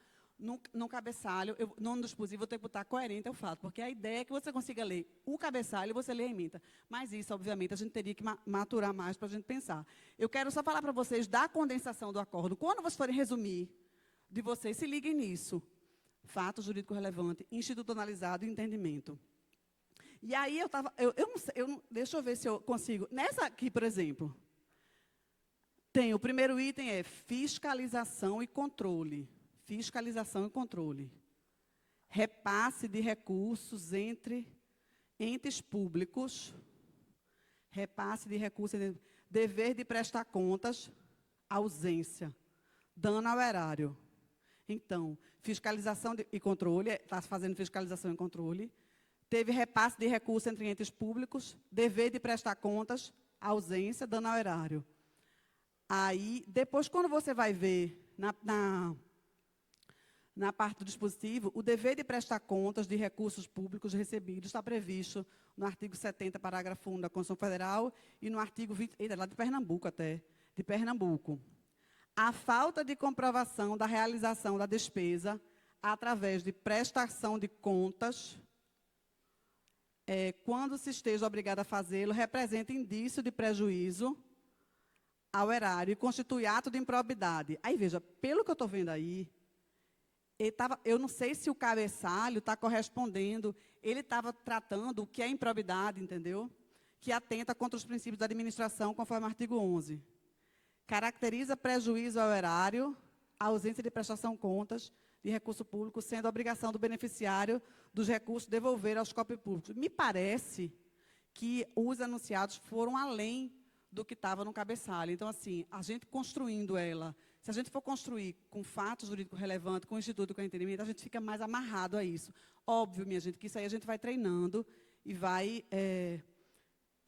no cabeçalho, no dispositivo, eu tenho que botar coerente ao fato, porque a ideia é que você consiga ler o cabeçalho e você lê a ementa. Mas isso, obviamente, a gente teria que maturar mais para a gente pensar. Eu quero só falar para vocês da condensação do acordo. Quando vocês forem resumir de vocês, se liguem nisso. Fato jurídico relevante, institucionalizado e entendimento. E aí, deixa eu ver se eu consigo. Nessa aqui, por exemplo, o primeiro item é fiscalização e controle. fiscalização e controle. Repasse de recursos entre entes públicos, repasse de recursos, dever de prestar contas, ausência, dano ao erário. Então, fiscalização e controle, está fazendo fiscalização e controle, teve repasse de recursos entre entes públicos, dever de prestar contas, ausência, dano ao erário. Aí, depois, quando você vai ver na parte do dispositivo, o dever de prestar contas de recursos públicos recebidos está previsto no artigo 70, parágrafo 1 da Constituição Federal e no artigo 20, lá de Pernambuco até, de Pernambuco. A falta de comprovação da realização da despesa através de prestação de contas, quando se esteja obrigado a fazê-lo, representa indício de prejuízo ao erário e constitui ato de improbidade. Aí, veja, pelo que eu estou vendo aí, eu não sei se o cabeçalho está correspondendo, ele estava tratando o que é improbidade, entendeu? Que atenta contra os princípios da administração, conforme o artigo 11. Caracteriza prejuízo ao erário, a ausência de prestação de contas de recurso público, sendo a obrigação do beneficiário dos recursos devolver aos cofres públicos. Me parece que os anunciados foram além do que estava no cabeçalho. Então, assim, a gente construindo ela, se a gente for construir com fatos jurídicos relevantes, com o Instituto, com o entendimento, a gente fica mais amarrado a isso. Óbvio, minha gente, que isso aí a gente vai treinando e vai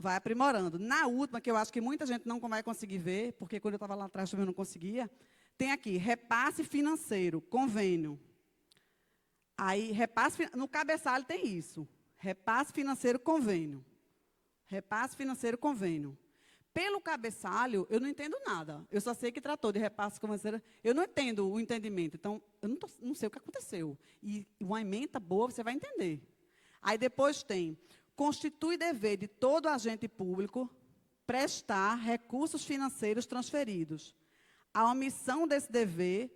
aprimorando. Na última, que eu acho que muita gente não vai conseguir ver, porque quando eu estava lá atrás também eu não conseguia, tem aqui, repasse financeiro, convênio. Aí, no cabeçalho tem isso, repasse financeiro, convênio. Repasse financeiro, convênio. Pelo cabeçalho, eu não entendo nada. Eu só sei que tratou de repasse financeiro. Eu não entendo o entendimento. Então, eu não sei o que aconteceu. E uma ementa boa, você vai entender. Aí, depois tem, constitui dever de todo agente público prestar recursos financeiros transferidos. A omissão desse dever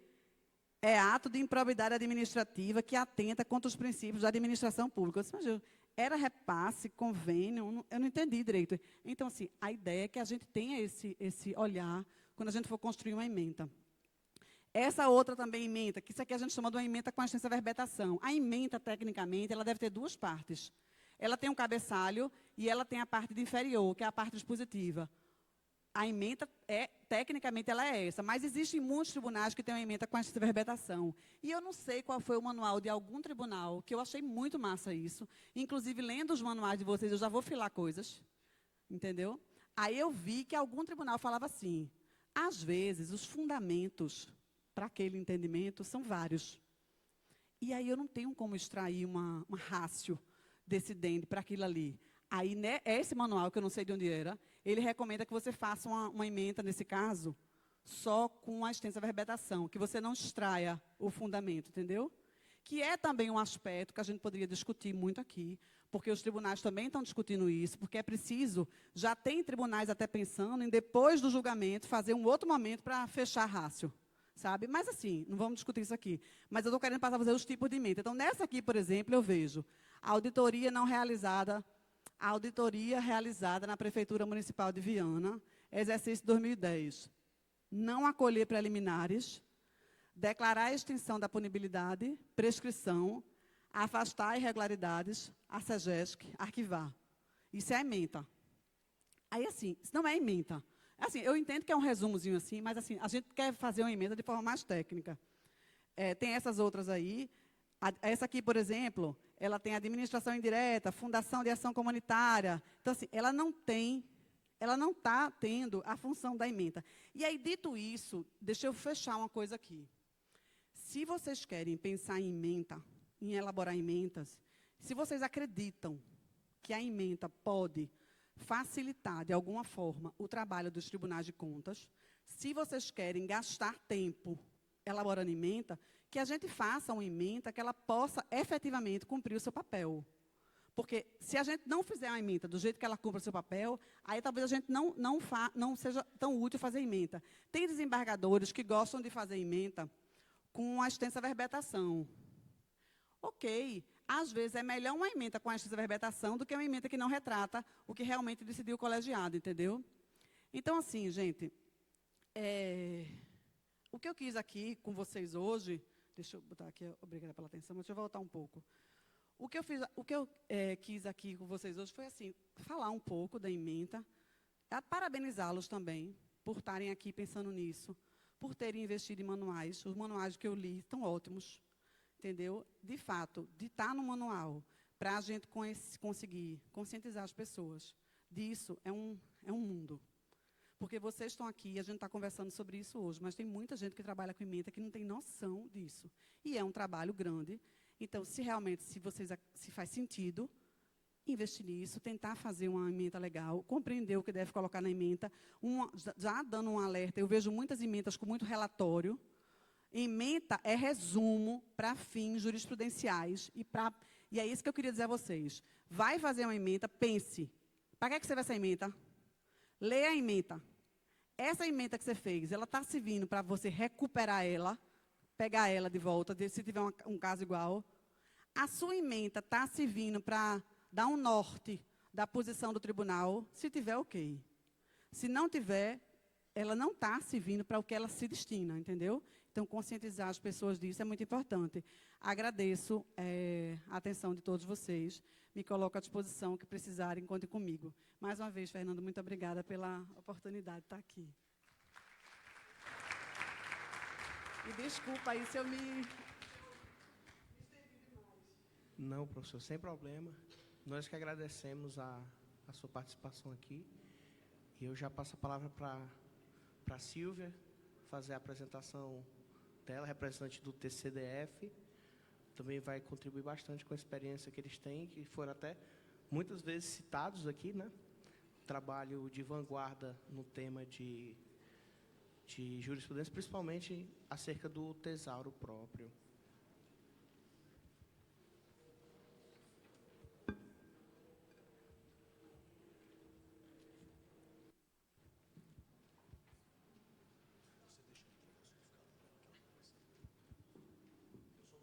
é ato de improbidade administrativa que atenta contra os princípios da administração pública. Eu disse, mas era repasse, convênio, eu não entendi direito. Então, assim, a ideia é que a gente tenha esse olhar quando a gente for construir uma ementa. Essa outra também ementa, que isso aqui a gente chama de uma ementa com extensa verbetação. A ementa, tecnicamente, ela deve ter duas partes. Ela tem um cabeçalho e ela tem a parte de inferior, que é a parte dispositiva. A ementa, tecnicamente, ela é essa, mas existem muitos tribunais que têm uma ementa com essa verbetação. E eu não sei qual foi o manual de algum tribunal, que eu achei muito massa isso. Inclusive, lendo os manuais de vocês, eu já vou filar coisas, entendeu? Aí eu vi que algum tribunal falava assim, às vezes, os fundamentos para aquele entendimento são vários. E aí eu não tenho como extrair uma ratio desse DEND para aquilo ali. Aí, né, esse manual, que eu não sei de onde era, ele recomenda que você faça uma ementa, nesse caso, só com a extensa verbetação, que você não extraia o fundamento, entendeu? Que é também um aspecto que a gente poderia discutir muito aqui, porque os tribunais também estão discutindo isso, porque é preciso, já tem tribunais até pensando em, depois do julgamento, fazer um outro momento para fechar a ratio, sabe? Mas, assim, não vamos discutir isso aqui. Mas eu estou querendo passar a fazer os tipos de ementa. Então, nessa aqui, por exemplo, eu vejo a auditoria não realizada, a auditoria realizada na Prefeitura Municipal de Viana, exercício 2010. Não acolher preliminares, declarar a extinção da punibilidade, prescrição, afastar irregularidades, a SEGESC, arquivar. Isso é ementa. Aí, assim, isso não é ementa. Assim, eu entendo que é um resumozinho assim, mas assim, a gente quer fazer uma emenda de forma mais técnica. Tem essas outras aí. Essa aqui, por exemplo, ela tem administração indireta, fundação de ação comunitária. Então, assim, ela não está tendo a função da ementa. E aí, dito isso, deixa eu fechar uma coisa aqui. Se vocês querem pensar em ementa, em elaborar ementas, se vocês acreditam que a ementa pode facilitar, de alguma forma, o trabalho dos tribunais de contas, se vocês querem gastar tempo elaborando ementa, que a gente faça uma ementa que ela possa efetivamente cumprir o seu papel. Porque se a gente não fizer a ementa do jeito que ela cumpre o seu papel, aí talvez a gente não seja tão útil fazer ementa. Tem desembargadores que gostam de fazer ementa com a extensa verbetação. Ok, às vezes é melhor uma ementa com a extensa verbetação do que uma ementa que não retrata o que realmente decidiu o colegiado, entendeu? Então, assim, gente, o que eu quis aqui com vocês hoje, Deixa eu botar aqui, obrigada pela atenção, mas deixa eu voltar um pouco. O que eu quis aqui com vocês hoje foi assim, falar um pouco da ementa, parabenizá-los também por estarem aqui pensando nisso, por terem investido em manuais. Os manuais que eu li estão ótimos, entendeu? De fato, de estar no manual, para a gente conseguir conscientizar as pessoas disso, é um mundo. Porque vocês estão aqui, a gente está conversando sobre isso hoje, mas tem muita gente que trabalha com ementa que não tem noção disso. E é um trabalho grande. Então, se faz sentido, investir nisso, tentar fazer uma ementa legal, compreender o que deve colocar na ementa, já dando um alerta. Eu vejo muitas ementas com muito relatório. Ementa é resumo para fins jurisprudenciais. E é isso que eu queria dizer a vocês. Vai fazer uma ementa, pense. Para que serve essa ementa? Leia a ementa. Essa ementa que você fez, ela está servindo para você recuperar ela, pegar ela de volta, se tiver um caso igual. A sua ementa está servindo para dar um norte da posição do tribunal, se tiver, ok. Se não tiver, ela não está servindo para o que ela se destina, entendeu? Então, conscientizar as pessoas disso é muito importante. Agradeço a atenção de todos vocês. Me coloco à disposição, que precisarem, contem comigo. Mais uma vez, Fernando, muito obrigada pela oportunidade de estar aqui. E desculpa aí se eu me... Não, professor, sem problema. Nós que agradecemos a sua participação aqui. E eu já passo a palavra para a Silvia, fazer a apresentação dela, representante do TCDF. Também vai contribuir bastante com a experiência que eles têm, que foram até muitas vezes citados aqui, né? Trabalho de vanguarda no tema de jurisprudência, principalmente acerca do tesauro próprio.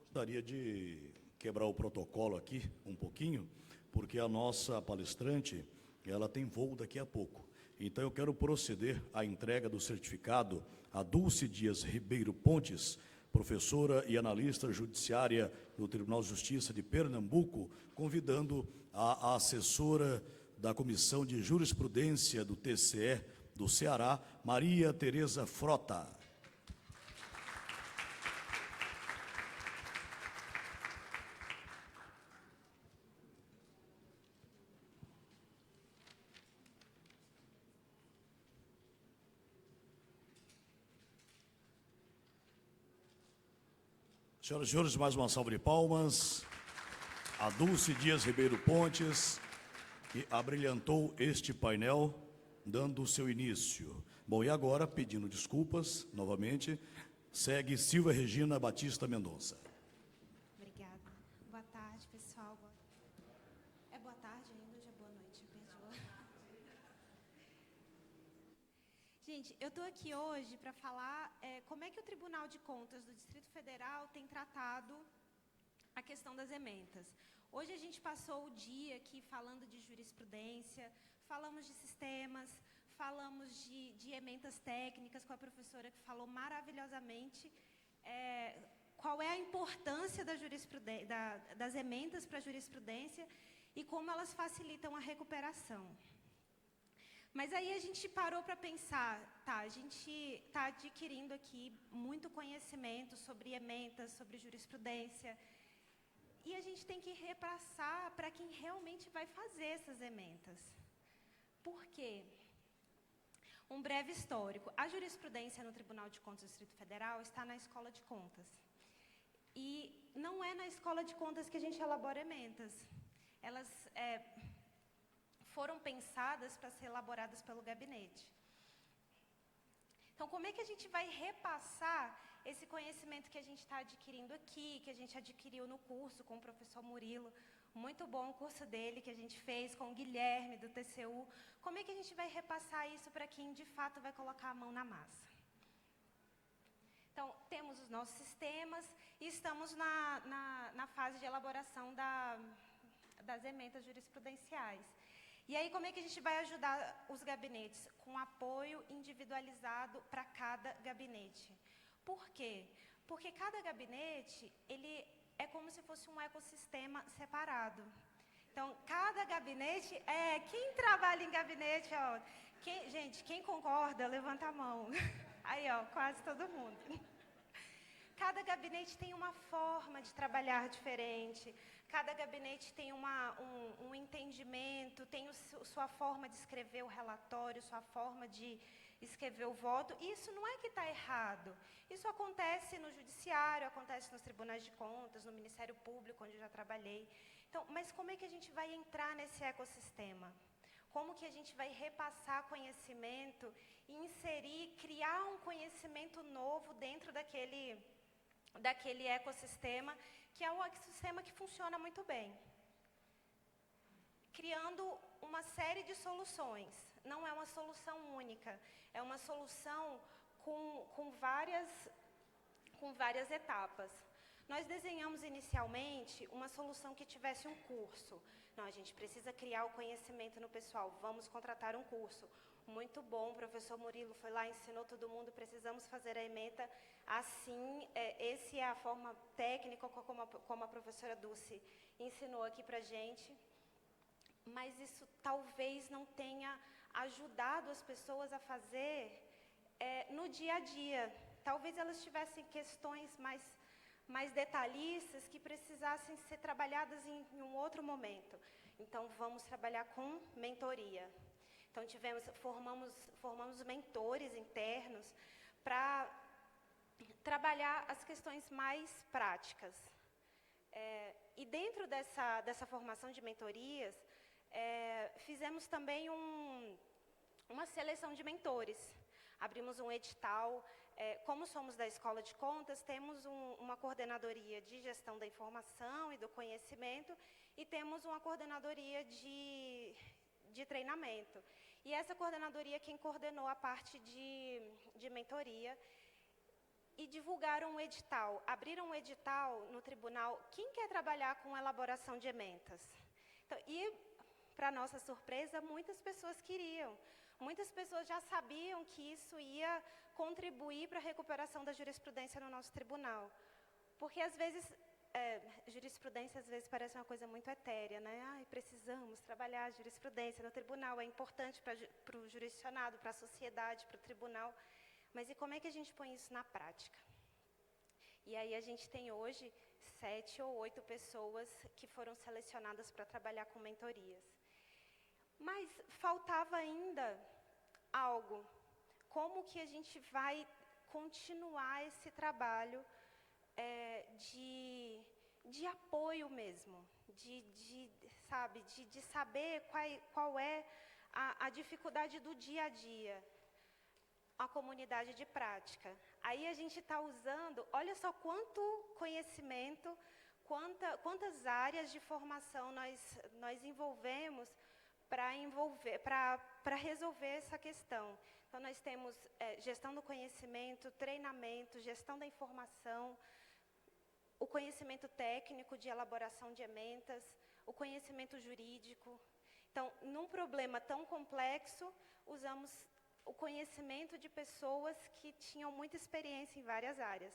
Gostaria de quebrar o protocolo aqui um pouquinho, porque a nossa palestrante, ela tem voo daqui a pouco. Então, eu quero proceder à entrega do certificado a Dulce Dias Ribeiro Pontes, professora e analista judiciária do Tribunal de Justiça de Pernambuco, convidando a assessora da Comissão de Jurisprudência do TCE do Ceará, Maria Tereza Frota. Senhoras e senhores, mais uma salva de palmas. A Dulce Dias Ribeiro Pontes, que abrilhantou este painel, dando o seu início. Bom, e agora, pedindo desculpas, novamente, segue Silvia Regina Batista Mendonça. Obrigada. Boa tarde, pessoal. É boa tarde ainda, hoje é boa noite, perdoa. Gente, eu estou aqui hoje para falar como é que o Tribunal de Contas do Distrito Federal tem tratado a questão das ementas. Hoje a gente passou o dia aqui falando de jurisprudência, falamos de sistemas, falamos de ementas técnicas com a professora que falou maravilhosamente qual é a importância das ementas para a jurisprudência e como elas facilitam a recuperação. Mas aí a gente parou para pensar, a gente está adquirindo aqui muito conhecimento sobre ementas, sobre jurisprudência, e a gente tem que repassar para quem realmente vai fazer essas ementas. Por quê? Um breve histórico. A jurisprudência no Tribunal de Contas do Distrito Federal está na Escola de Contas. E não é na Escola de Contas que a gente elabora ementas. Elas foram pensadas para ser elaboradas pelo gabinete. Então, como é que a gente vai repassar esse conhecimento que a gente está adquirindo aqui, que a gente adquiriu no curso com o professor Murilo, muito bom o curso dele que a gente fez com o Guilherme, do TCU. Como é que a gente vai repassar isso para quem, de fato, vai colocar a mão na massa? Então, temos os nossos sistemas e estamos na fase de elaboração das ementas jurisprudenciais. E aí, como é que a gente vai ajudar os gabinetes? Com apoio individualizado para cada gabinete. Por quê? Porque cada gabinete, ele é como se fosse um ecossistema separado. Então, cada gabinete, quem trabalha em gabinete, ó, gente, quem concorda, levanta a mão. Aí, ó, quase todo mundo. Cada gabinete tem uma forma de trabalhar diferente, cada gabinete tem um entendimento, tem sua forma de escrever o relatório, sua forma de escrever o voto. E isso não é que está errado. Isso acontece no judiciário, acontece nos tribunais de contas, no Ministério Público, onde eu já trabalhei. Então, mas como é que a gente vai entrar nesse ecossistema? Como que a gente vai repassar conhecimento e inserir, criar um conhecimento novo dentro daquele ecossistema, que é um ecossistema que funciona muito bem? Criando uma série de soluções. Não é uma solução única, é uma solução com várias etapas. Nós desenhamos inicialmente uma solução que tivesse um curso. Não, a gente precisa criar o conhecimento no pessoal, vamos contratar um curso. Muito bom, o professor Murilo foi lá, ensinou todo mundo, precisamos fazer a ementa assim, essa é a forma técnica, como a professora Dulce ensinou aqui para a gente. Mas isso talvez não tenha ajudado as pessoas a fazer no dia a dia. Talvez elas tivessem questões mais detalhistas que precisassem ser trabalhadas em um outro momento. Então, vamos trabalhar com mentoria. Então, formamos mentores internos para trabalhar as questões mais práticas. E dentro dessa formação de mentorias, fizemos também uma seleção de mentores. Abrimos um edital. Como somos da Escola de Contas, temos uma coordenadoria de gestão da informação e do conhecimento e temos uma coordenadoria de treinamento. E essa coordenadoria, quem coordenou a parte de mentoria, e divulgaram um edital, abriram um edital no tribunal. Quem quer trabalhar com elaboração de ementas? Então, e, para nossa surpresa, muitas pessoas queriam. Muitas pessoas já sabiam que isso ia contribuir para a recuperação da jurisprudência no nosso tribunal. Porque, às vezes, jurisprudência às vezes parece uma coisa muito etérea, né? Precisamos trabalhar a jurisprudência no tribunal, é importante para o jurisdicionado, para a sociedade, para o tribunal. Mas e como é que a gente põe isso na prática? E aí a gente tem hoje 7 ou 8 pessoas que foram selecionadas para trabalhar com mentorias. Mas faltava ainda algo. Como que a gente vai continuar esse trabalho de apoio mesmo? De saber qual é a dificuldade do dia a dia? A comunidade de prática. Aí a gente está usando, olha só quanto conhecimento, quantas áreas de formação nós envolvemos para resolver essa questão. Então, nós temos gestão do conhecimento, treinamento, gestão da informação, o conhecimento técnico de elaboração de ementas, o conhecimento jurídico. Então, num problema tão complexo, usamos o conhecimento de pessoas que tinham muita experiência em várias áreas.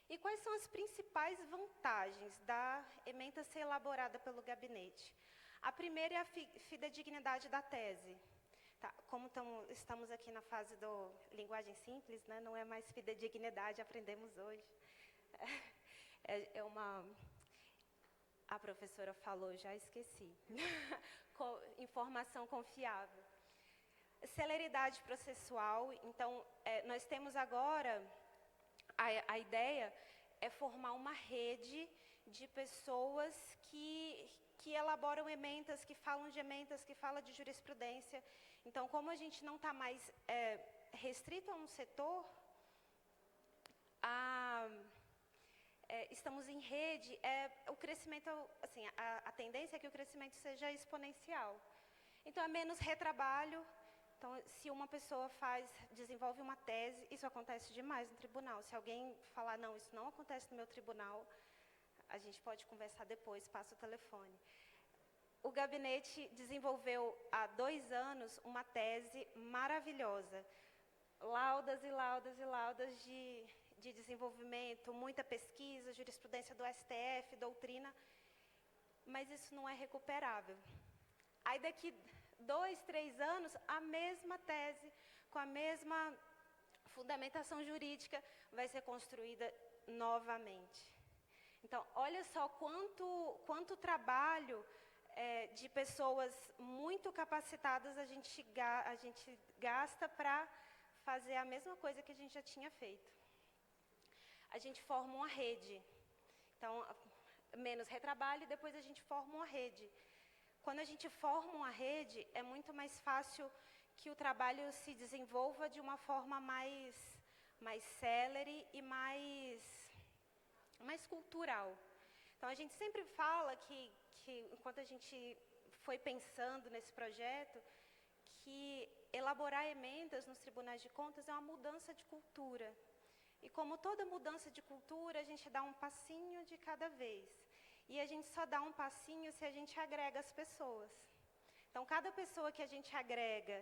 E quais são as principais vantagens da ementa ser elaborada pelo gabinete? A primeira é a fidedignidade da tese. Tá, como estamos aqui na fase do linguagem simples, né, não é mais fidedignidade, aprendemos hoje. A professora falou, já esqueci. Informação confiável. Celeridade processual. Então, nós temos agora, a ideia é formar uma rede de pessoas que elaboram ementas, que falam de ementas, que falam de jurisprudência. Então, como a gente não está mais restrito a um setor, estamos em rede, o crescimento, assim, a tendência é que o crescimento seja exponencial. Então, é menos retrabalho. Então, se uma pessoa desenvolve uma tese, isso acontece demais no tribunal. Se alguém falar, não, isso não acontece no meu tribunal, a gente pode conversar depois, passa o telefone. O gabinete desenvolveu, há 2 anos, uma tese maravilhosa. laudas e laudas e laudas de desenvolvimento, muita pesquisa, jurisprudência do STF, doutrina, mas isso não é recuperável. Aí daqui 2, 3 anos, a mesma tese, com a mesma fundamentação jurídica, vai ser construída novamente. Então, olha só quanto trabalho de pessoas muito capacitadas a gente gasta para fazer a mesma coisa que a gente já tinha feito. A gente forma uma rede. Então, menos retrabalho, depois a gente forma uma rede. Quando a gente forma uma rede, é muito mais fácil que o trabalho se desenvolva de uma forma mais célere e mais cultural. Então, a gente sempre fala que enquanto a gente foi pensando nesse projeto, que elaborar emendas nos tribunais de contas é uma mudança de cultura. E como toda mudança de cultura, a gente dá um passinho de cada vez. E a gente só dá um passinho se a gente agrega as pessoas. Então, cada pessoa que a gente agrega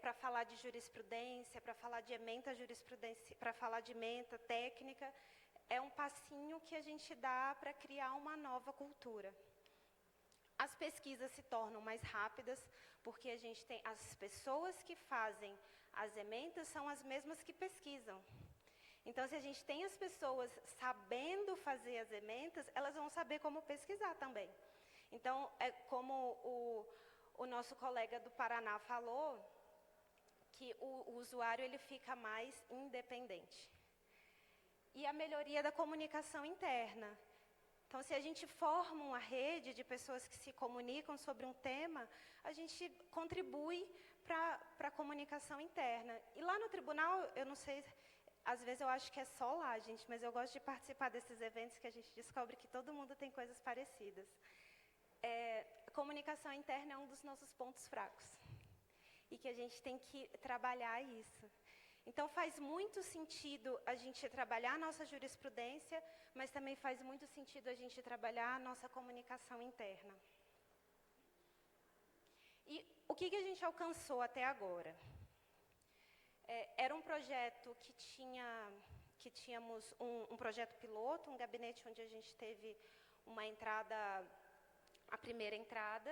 para falar de jurisprudência, para falar de ementa jurisprudência, para falar de ementa técnica, é um passinho que a gente dá para criar uma nova cultura. As pesquisas se tornam mais rápidas, porque a gente tem as pessoas que fazem as ementas são as mesmas que pesquisam. Então, se a gente tem as pessoas sabendo fazer as ementas, elas vão saber como pesquisar também. Então, é como o nosso colega do Paraná falou, que o usuário ele fica mais independente. E a melhoria da comunicação interna. Então, se a gente forma uma rede de pessoas que se comunicam sobre um tema, a gente contribui para a comunicação interna. E lá no tribunal, eu não sei, às vezes eu acho que é só lá, gente, mas eu gosto de participar desses eventos que a gente descobre que todo mundo tem coisas parecidas. A comunicação interna é um dos nossos pontos fracos. E que a gente tem que trabalhar isso. Então, faz muito sentido a gente trabalhar a nossa jurisprudência, mas também faz muito sentido a gente trabalhar a nossa comunicação interna. E o que a gente alcançou até agora? Era um projeto que tínhamos um projeto piloto, um gabinete onde a gente teve uma entrada, a primeira entrada,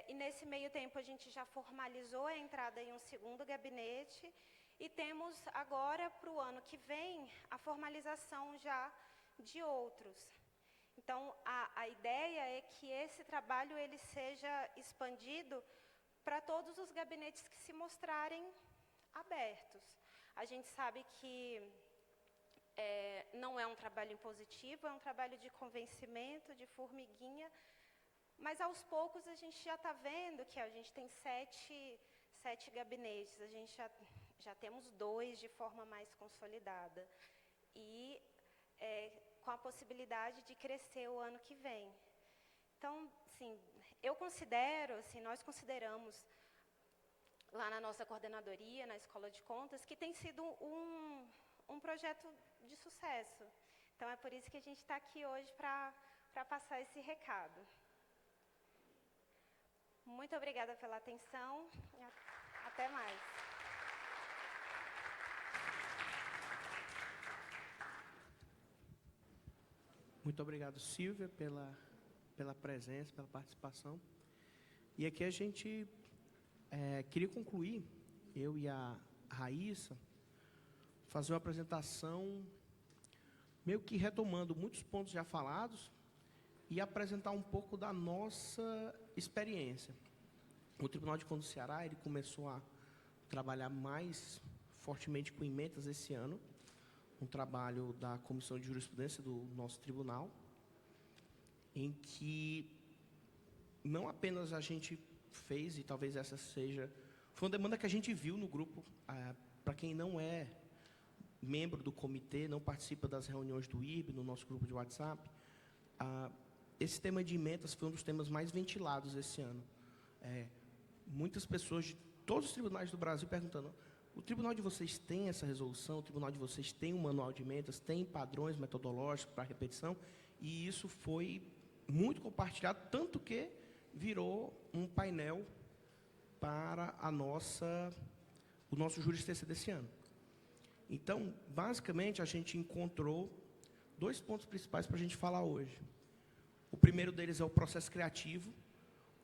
e nesse meio tempo a gente já formalizou a entrada em um segundo gabinete, e temos agora, para o ano que vem, a formalização já de outros. Então, a ideia é que esse trabalho ele seja expandido para todos os gabinetes que se mostrarem abertos. A gente sabe que não é um trabalho impositivo, é um trabalho de convencimento, de formiguinha, mas aos poucos a gente já está vendo que a gente tem 7 gabinetes, a gente já temos 2 de forma mais consolidada. E com a possibilidade de crescer o ano que vem. Então, sim, nós consideramos, lá na nossa coordenadoria, na Escola de Contas, que tem sido um projeto de sucesso. Então, é por isso que a gente está aqui hoje para passar esse recado. Muito obrigada pela atenção e até mais. Muito obrigado, Silvia, pela presença, pela participação. E aqui a gente queria concluir, eu e a Raíssa, fazer uma apresentação meio que retomando muitos pontos já falados e apresentar um pouco da nossa experiência. O Tribunal de Contas do Ceará ele começou a trabalhar mais fortemente com emendas esse ano, um trabalho da Comissão de Jurisprudência do nosso tribunal, em que não apenas a gente fez, e talvez essa foi uma demanda que a gente viu no grupo, para quem não é membro do comitê, não participa das reuniões do IRB, no nosso grupo de WhatsApp, esse tema de emendas foi um dos temas mais ventilados esse ano. Muitas pessoas de todos os tribunais do Brasil perguntando: o tribunal de vocês tem essa resolução? O tribunal de vocês tem um manual de emendas? Tem padrões metodológicos para repetição? E isso foi muito compartilhado, tanto que virou um painel para a nossa o nosso júri TCC desse ano. Então, basicamente, a gente encontrou 2 pontos principais para a gente falar hoje. O primeiro deles é o processo criativo,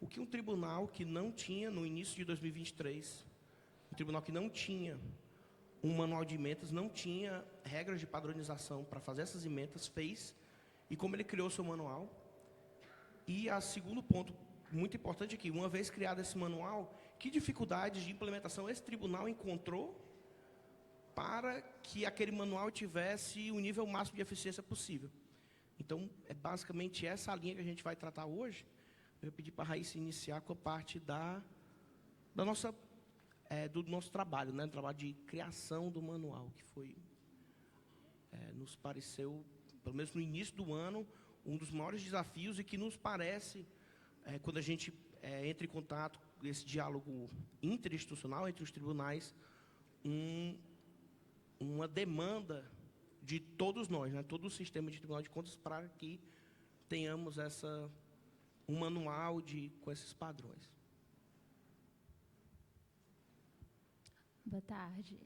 o que um tribunal que não tinha, no início de 2023, um tribunal que não tinha um manual de emendas, não tinha regras de padronização para fazer essas emendas, fez, e como ele criou seu manual. E o segundo ponto muito importante é que, uma vez criado esse manual, que dificuldades de implementação esse tribunal encontrou para que aquele manual tivesse o nível máximo de eficiência possível. Então, é basicamente essa a linha que a gente vai tratar hoje. Eu vou pedir para a Raíssa iniciar com a parte do nosso trabalho, né? Trabalho de criação do manual, que foi, nos pareceu, pelo menos no início do ano, um dos maiores desafios e que nos parece, quando a gente entra em contato com esse diálogo interinstitucional entre os tribunais, uma demanda de todos nós, né? Todo o sistema de Tribunal de Contas, para que tenhamos um manual com esses padrões. Boa tarde.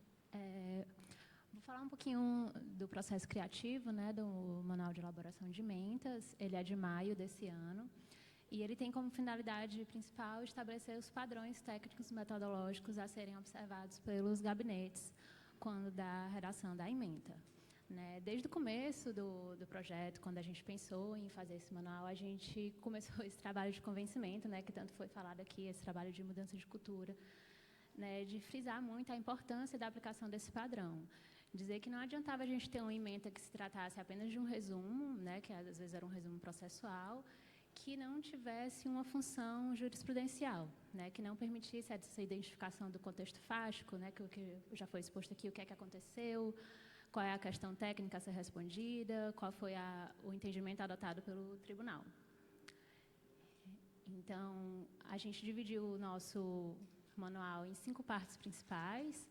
Vou falar um pouquinho do processo criativo, né, do Manual de Elaboração de Emendas. Ele é de maio desse ano e ele tem como finalidade principal estabelecer os padrões técnicos e metodológicos a serem observados pelos gabinetes quando da redação da ementa. Né? Desde o começo do projeto, quando a gente pensou em fazer esse manual, a gente começou esse trabalho de convencimento, né, que tanto foi falado aqui, esse trabalho de mudança de cultura, né, de frisar muito a importância da aplicação desse padrão. Dizer que não adiantava a gente ter uma ementa que se tratasse apenas de um resumo, né, que às vezes era um resumo processual, que não tivesse uma função jurisprudencial, né, que não permitisse essa identificação do contexto fático, né, que já foi exposto aqui, o que é que aconteceu, qual é a questão técnica a ser respondida, qual foi o entendimento adotado pelo tribunal. Então, a gente dividiu o nosso manual em 5 partes principais,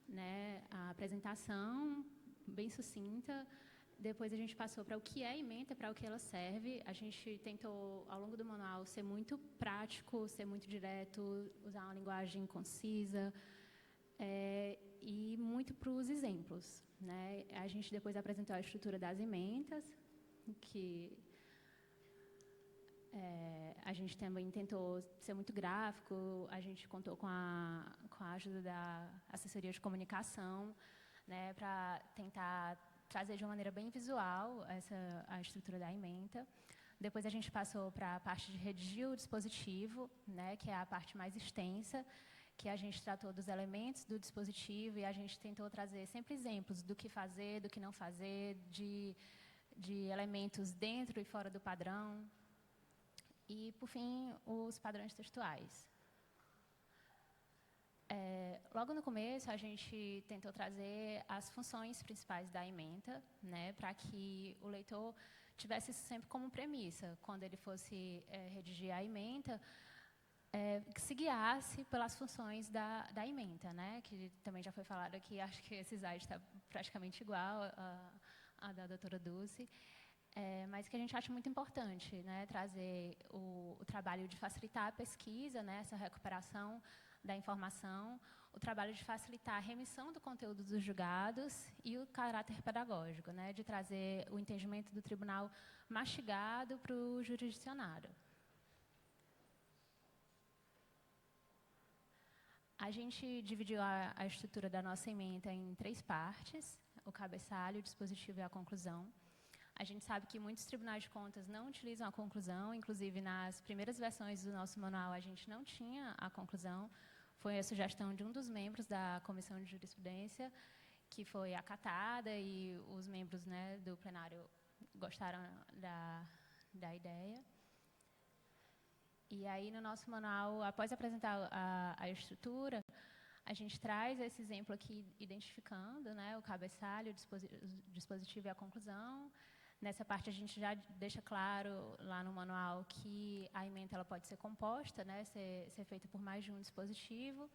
né, a apresentação, bem sucinta, depois a gente passou para o que é ementa, para o que ela serve. A gente tentou, ao longo do manual, ser muito prático, ser muito direto, usar uma linguagem concisa, e muito para os exemplos. Né? A gente depois apresentou a estrutura das ementas, que a gente também tentou ser muito gráfico, a gente contou com a ajuda da assessoria de comunicação, né, para tentar trazer de uma maneira bem visual a estrutura da ementa. Depois a gente passou para a parte de redigir o dispositivo, né, que é a parte mais extensa, que a gente tratou dos elementos do dispositivo e a gente tentou trazer sempre exemplos do que fazer, do que não fazer, de elementos dentro e fora do padrão. E, por fim, os padrões textuais. Logo no começo, a gente tentou trazer as funções principais da ementa, né, para que o leitor tivesse isso sempre como premissa, quando ele fosse redigir a ementa, que se guiasse pelas funções da ementa, né, que também já foi falado aqui, acho que esse slide está praticamente igual à da doutora Dulce, mas que a gente acha muito importante, né, trazer o trabalho de facilitar a pesquisa, né, essa recuperação da informação, o trabalho de facilitar a remissão do conteúdo dos julgados e o caráter pedagógico, né, de trazer o entendimento do tribunal mastigado para o jurisdicionário. A gente dividiu a estrutura da nossa ementa em 3 partes, o cabeçalho, o dispositivo e a conclusão. A gente sabe que muitos tribunais de contas não utilizam a conclusão, inclusive nas primeiras versões do nosso manual a gente não tinha a conclusão. Foi a sugestão de um dos membros da Comissão de Jurisprudência, que foi acatada e os membros, né, do plenário gostaram da ideia. E aí, no nosso manual, após apresentar a estrutura, a gente traz esse exemplo aqui identificando, né, o cabeçalho, o dispositivo e a conclusão. Nessa parte, a gente já deixa claro lá no manual que a ementa ela pode ser composta, né, ser feita por mais de um dispositivo,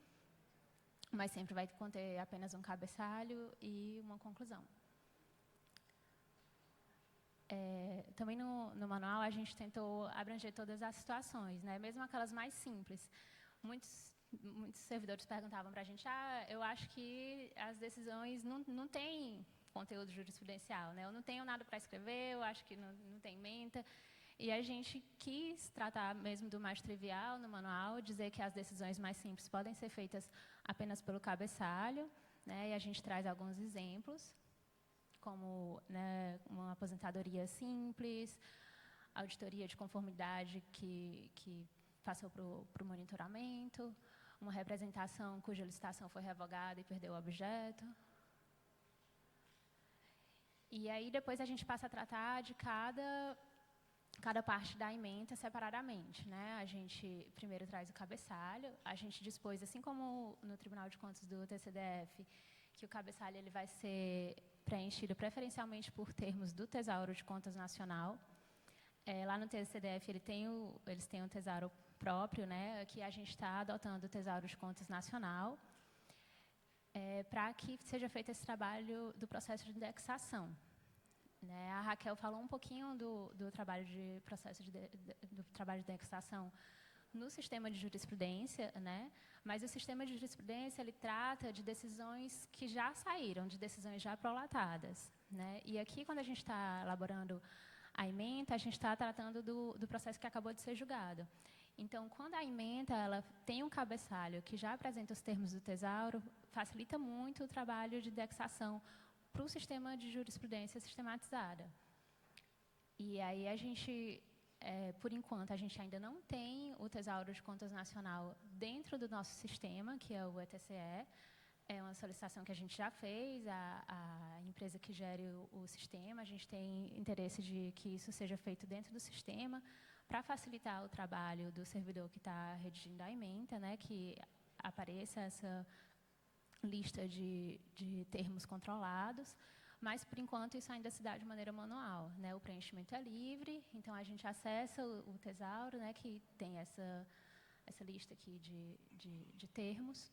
mas sempre vai conter apenas um cabeçalho e uma conclusão. Também no manual, a gente tentou abranger todas as situações, né, mesmo aquelas mais simples. muitos servidores perguntavam para a gente, eu acho que as decisões não têm conteúdo jurisprudencial, né? Eu não tenho nada para escrever, eu acho que não tem ementa. E a gente quis tratar mesmo do mais trivial no manual, dizer que as decisões mais simples podem ser feitas apenas pelo cabeçalho, né? E a gente traz alguns exemplos, como, né, uma aposentadoria simples, auditoria de conformidade que passou para o monitoramento, uma representação cuja licitação foi revogada e perdeu o objeto. E aí, depois, a gente passa a tratar de cada parte da ementa separadamente, né? A gente primeiro traz o cabeçalho, a gente dispôs, assim como no Tribunal de Contas do TCDF, que o cabeçalho ele vai ser preenchido preferencialmente por termos do Tesouro de Contas Nacional. Lá no TCDF eles têm um tesouro próprio, né? Aqui a gente está adotando o Tesouro de Contas Nacional, para que seja feito esse trabalho do processo de indexação. Né? A Raquel falou um pouquinho do trabalho de do trabalho de indexação no sistema de jurisprudência, né? Mas o sistema de jurisprudência ele trata de decisões que já saíram, de decisões já prolatadas, né? E aqui, quando a gente está elaborando a ementa, a gente está tratando do processo que acabou de ser julgado. Então, quando a ementa ela tem um cabeçalho que já apresenta os termos do tesouro, facilita muito o trabalho de indexação para o sistema de jurisprudência sistematizada. E aí a gente, por enquanto, a gente ainda não tem o Tesouro de Contas Nacional dentro do nosso sistema, que é o ETCE. É uma solicitação que a gente já fez, a empresa que gere o sistema, a gente tem interesse de que isso seja feito dentro do sistema, para facilitar o trabalho do servidor que está redigindo a ementa, né, que apareça essa lista de termos controlados, mas, por enquanto, isso ainda se dá de maneira manual, né? O preenchimento é livre, então a gente acessa o tesouro, né, que tem essa lista aqui de termos,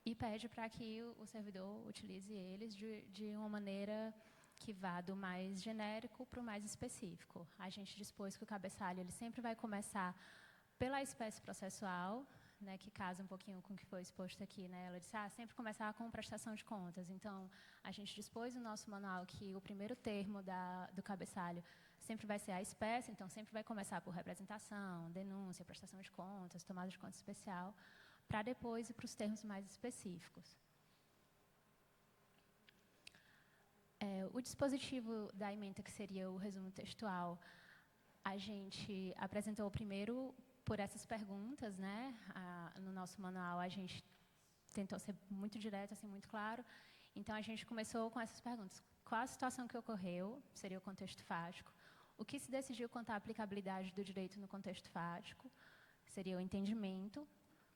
e pede para que o servidor utilize eles de uma maneira que vá do mais genérico para o mais específico. A gente dispôs que o cabeçalho ele sempre vai começar pela espécie processual, né, que casa um pouquinho com o que foi exposto aqui, né? Ela disse, sempre começar com prestação de contas. Então, a gente dispôs no nosso manual que o primeiro termo do cabeçalho sempre vai ser a espécie, então sempre vai começar por representação, denúncia, prestação de contas, tomada de conta especial, para depois ir para os termos mais específicos. O dispositivo da ementa, que seria o resumo textual, a gente apresentou primeiro por essas perguntas, né? No nosso manual, a gente tentou ser muito direto, assim, muito claro. Então, a gente começou com essas perguntas. Qual a situação que ocorreu? Seria o contexto fático. O que se decidiu quanto à aplicabilidade do direito no contexto fático? Seria o entendimento.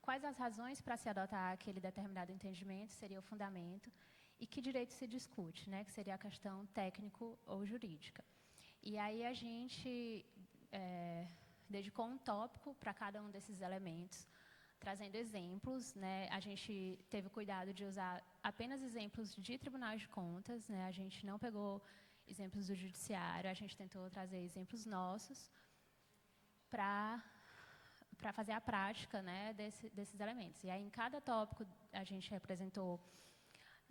Quais as razões para se adotar aquele determinado entendimento? Seria o fundamento. E que direito se discute, né? Que seria a questão técnico ou jurídica. E aí, a gente dedicou um tópico para cada um desses elementos, trazendo exemplos, né? A gente teve cuidado de usar apenas exemplos de tribunais de contas, né? A gente não pegou exemplos do judiciário, a gente tentou trazer exemplos nossos para fazer a prática, né, desses elementos. E aí, em cada tópico, a gente apresentou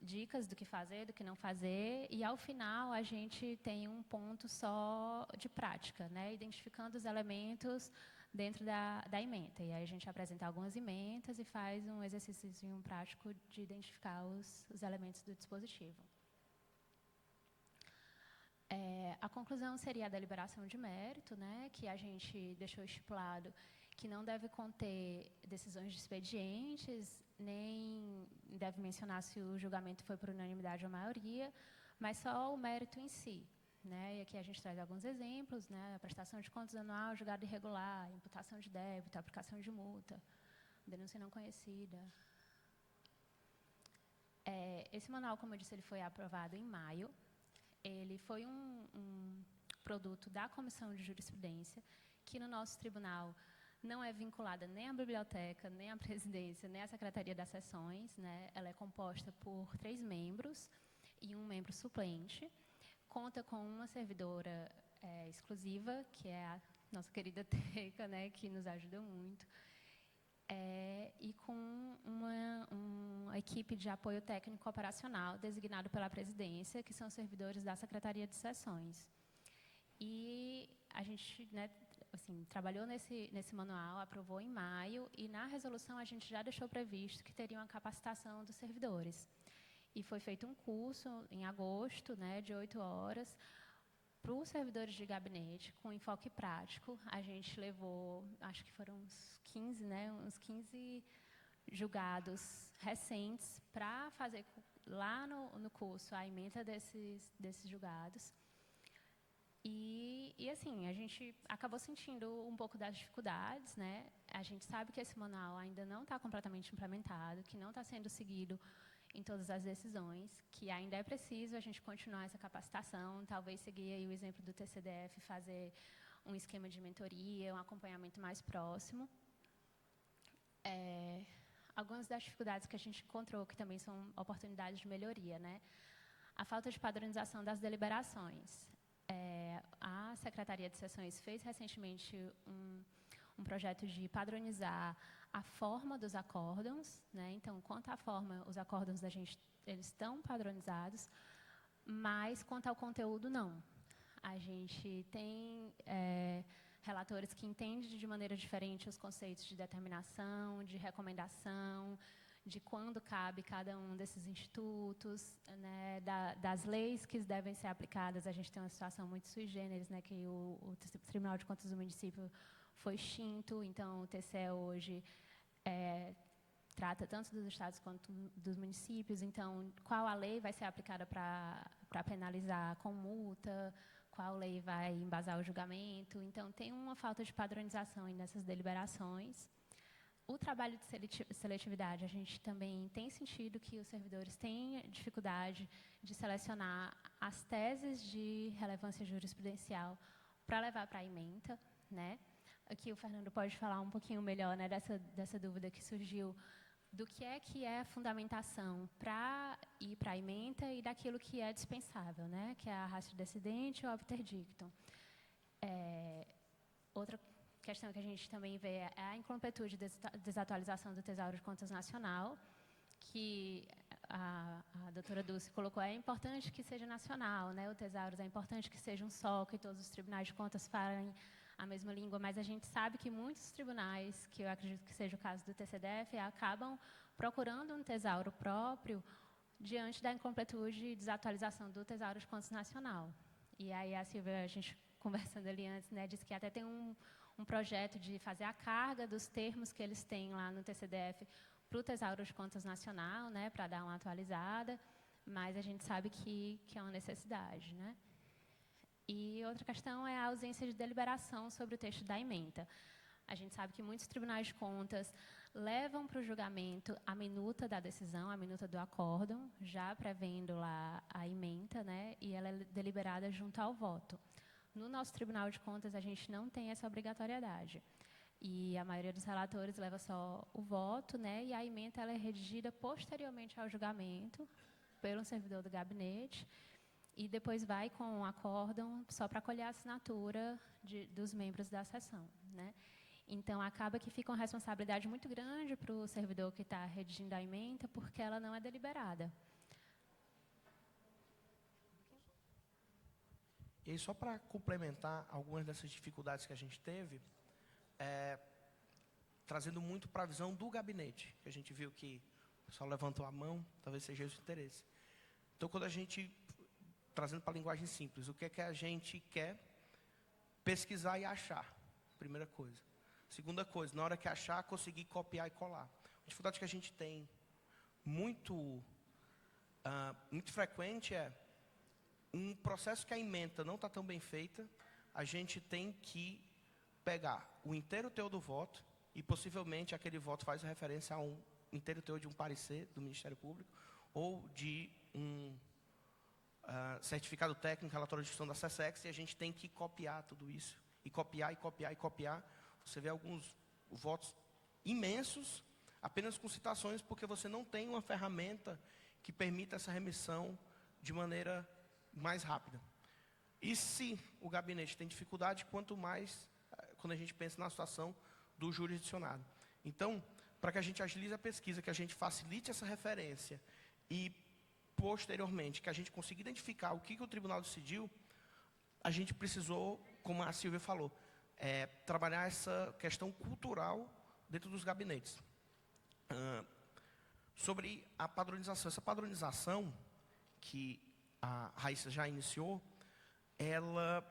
dicas do que fazer, do que não fazer, e ao final a gente tem um ponto só de prática, né, identificando os elementos dentro da ementa. E aí a gente apresenta algumas ementas e faz um exercício prático de identificar os elementos do dispositivo. A conclusão seria a deliberação de mérito, né, que a gente deixou estipulado que não deve conter decisões de expedientes, nem deve mencionar se o julgamento foi por unanimidade ou maioria, mas só o mérito em si. Né? E aqui a gente traz alguns exemplos, né? A prestação de contas anual, julgado irregular, imputação de débito, aplicação de multa, denúncia não conhecida. Esse manual, como eu disse, ele foi aprovado em maio. Ele foi um produto da Comissão de Jurisprudência, que no nosso tribunal não é vinculada nem à biblioteca, nem à presidência, nem à secretaria das sessões, né? Ela é composta por 3 membros e um membro suplente. Conta com uma servidora exclusiva, que é a nossa querida Teca, né? Que nos ajuda muito. e com uma equipe de apoio técnico operacional designado pela presidência, que são servidores da Secretaria de Sessões. E a gente, né, assim, trabalhou nesse manual, aprovou em maio, e na resolução a gente já deixou previsto que teria uma capacitação dos servidores. E foi feito um curso em agosto, né, de 8 horas, para os servidores de gabinete, com enfoque prático. A gente levou, acho que foram uns 15, né, uns 15 julgados recentes para fazer lá no curso a ementa desses julgados. E assim, a gente acabou sentindo um pouco das dificuldades, né? A gente sabe que esse manual ainda não está completamente implementado, que não está sendo seguido em todas as decisões, que ainda é preciso a gente continuar essa capacitação, talvez seguir aí o exemplo do TCDF, fazer um esquema de mentoria, um acompanhamento mais próximo. Algumas das dificuldades que a gente encontrou, que também são oportunidades de melhoria, né? A falta de padronização das deliberações. A Secretaria de Sessões fez recentemente um projeto de padronizar a forma dos acórdãos, né? Então, quanto à forma, os acórdãos da gente, eles estão padronizados, mas quanto ao conteúdo, não. A gente tem relatores que entendem de maneira diferente os conceitos de determinação, de recomendação, de quando cabe cada um desses institutos, né, das leis que devem ser aplicadas. A gente tem uma situação muito sui generis, né, que o Tribunal de Contas do Município foi extinto, então o TCE hoje trata tanto dos estados quanto dos municípios. Então, qual a lei vai ser aplicada para penalizar com multa, qual lei vai embasar o julgamento. Então, tem uma falta de padronização aí nessas deliberações. O trabalho de seletividade, a gente também tem sentido que os servidores têm dificuldade de selecionar as teses de relevância jurisprudencial para levar para a ementa, né? Aqui o Fernando pode falar um pouquinho melhor, né, dessa dúvida que surgiu do que é a fundamentação para ir para a ementa e daquilo que é dispensável, né, que é a ratio decidente ou obter dictum. Outra questão que a gente também vê é a incompletude de desatualização do Tesouro de Contas Nacional, que a doutora Dulce colocou. É importante que seja nacional, né, o Tesouro, é importante que seja um só, que todos os tribunais de contas falem a mesma língua, mas a gente sabe que muitos tribunais, que eu acredito que seja o caso do TCDF, acabam procurando um tesouro próprio diante da incompletude e desatualização do Tesouro de Contas Nacional. E aí a Silvia, a gente conversando ali antes, né, disse que até tem um projeto de fazer a carga dos termos que eles têm lá no TCDF para o Tesouro de Contas Nacional, né, para dar uma atualizada, mas a gente sabe que é uma necessidade, né? E outra questão é a ausência de deliberação sobre o texto da ementa. A gente sabe que muitos tribunais de contas levam para o julgamento a minuta da decisão, a minuta do acórdão, já prevendo lá a ementa, né, e ela é deliberada junto ao voto. No nosso Tribunal de Contas, a gente não tem essa obrigatoriedade. E a maioria dos relatores leva só o voto, né, e a ementa ela é redigida posteriormente ao julgamento pelo servidor do gabinete, e depois vai com um acórdão só para colher a assinatura dos membros da sessão, né? Então, acaba que fica uma responsabilidade muito grande para o servidor que está redigindo a ementa, porque ela não é deliberada. E aí, só para complementar algumas dessas dificuldades que a gente teve, trazendo muito para a visão do gabinete, que a gente viu que o pessoal levantou a mão, talvez seja esse o interesse. Então, quando a gente, trazendo para a linguagem simples, o que é que a gente quer pesquisar e achar? Primeira coisa. Segunda coisa, na hora que achar, conseguir copiar e colar. A dificuldade que a gente tem muito frequente é um processo que a ementa não está tão bem feita, a gente tem que pegar o inteiro teor do voto, e possivelmente aquele voto faz referência a um inteiro teor de um parecer do Ministério Público, ou de um certificado técnico, relatório de gestão da SESEX, e a gente tem que copiar tudo isso, e copiar, e copiar, e copiar. Você vê alguns votos imensos, apenas com citações, porque você não tem uma ferramenta que permita essa remissão de maneira mais rápida. E se o gabinete tem dificuldade, quanto mais quando a gente pensa na situação do jurisdicionado. Então, para que a gente agilize a pesquisa, que a gente facilite essa referência e, posteriormente, que a gente consiga identificar o que o tribunal decidiu, a gente precisou, como a Silvia falou, trabalhar essa questão cultural dentro dos gabinetes. Sobre a padronização. Essa padronização, que a Raíssa já iniciou, ela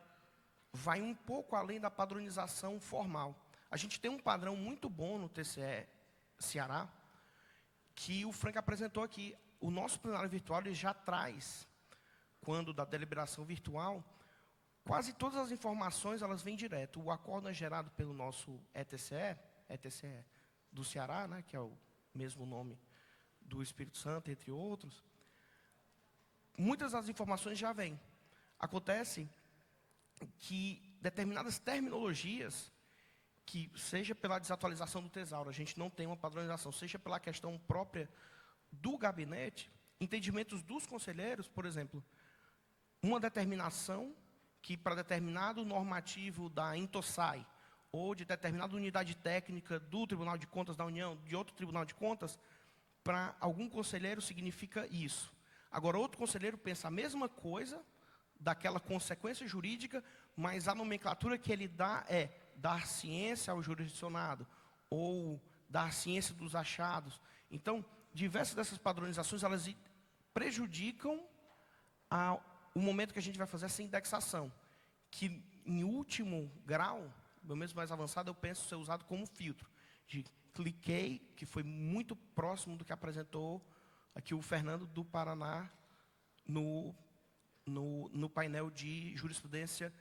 vai um pouco além da padronização formal. A gente tem um padrão muito bom no TCE Ceará, que o Frank apresentou aqui. O nosso plenário virtual ele já traz, quando da deliberação virtual, quase todas as informações elas vêm direto. O acordo é gerado pelo nosso ETCE do Ceará, né, que é o mesmo nome do Espírito Santo, entre outros. Muitas das informações já vêm. Acontece que determinadas terminologias, que seja pela desatualização do tesauro, a gente não tem uma padronização, seja pela questão própria do gabinete, entendimentos dos conselheiros, por exemplo, uma determinação que para determinado normativo da Intosai, ou de determinada unidade técnica do Tribunal de Contas da União, de outro Tribunal de Contas, para algum conselheiro significa isso. Agora, outro conselheiro pensa a mesma coisa, daquela consequência jurídica, mas a nomenclatura que ele dá é dar ciência ao jurisdicionado, ou dar ciência dos achados. Então, diversas dessas padronizações, elas prejudicam o momento que a gente vai fazer essa indexação, que em último grau, pelo menos mais avançado, eu penso ser usado como filtro. De cliquei, que foi muito próximo do que apresentou aqui o Fernando do Paraná no painel de jurisprudência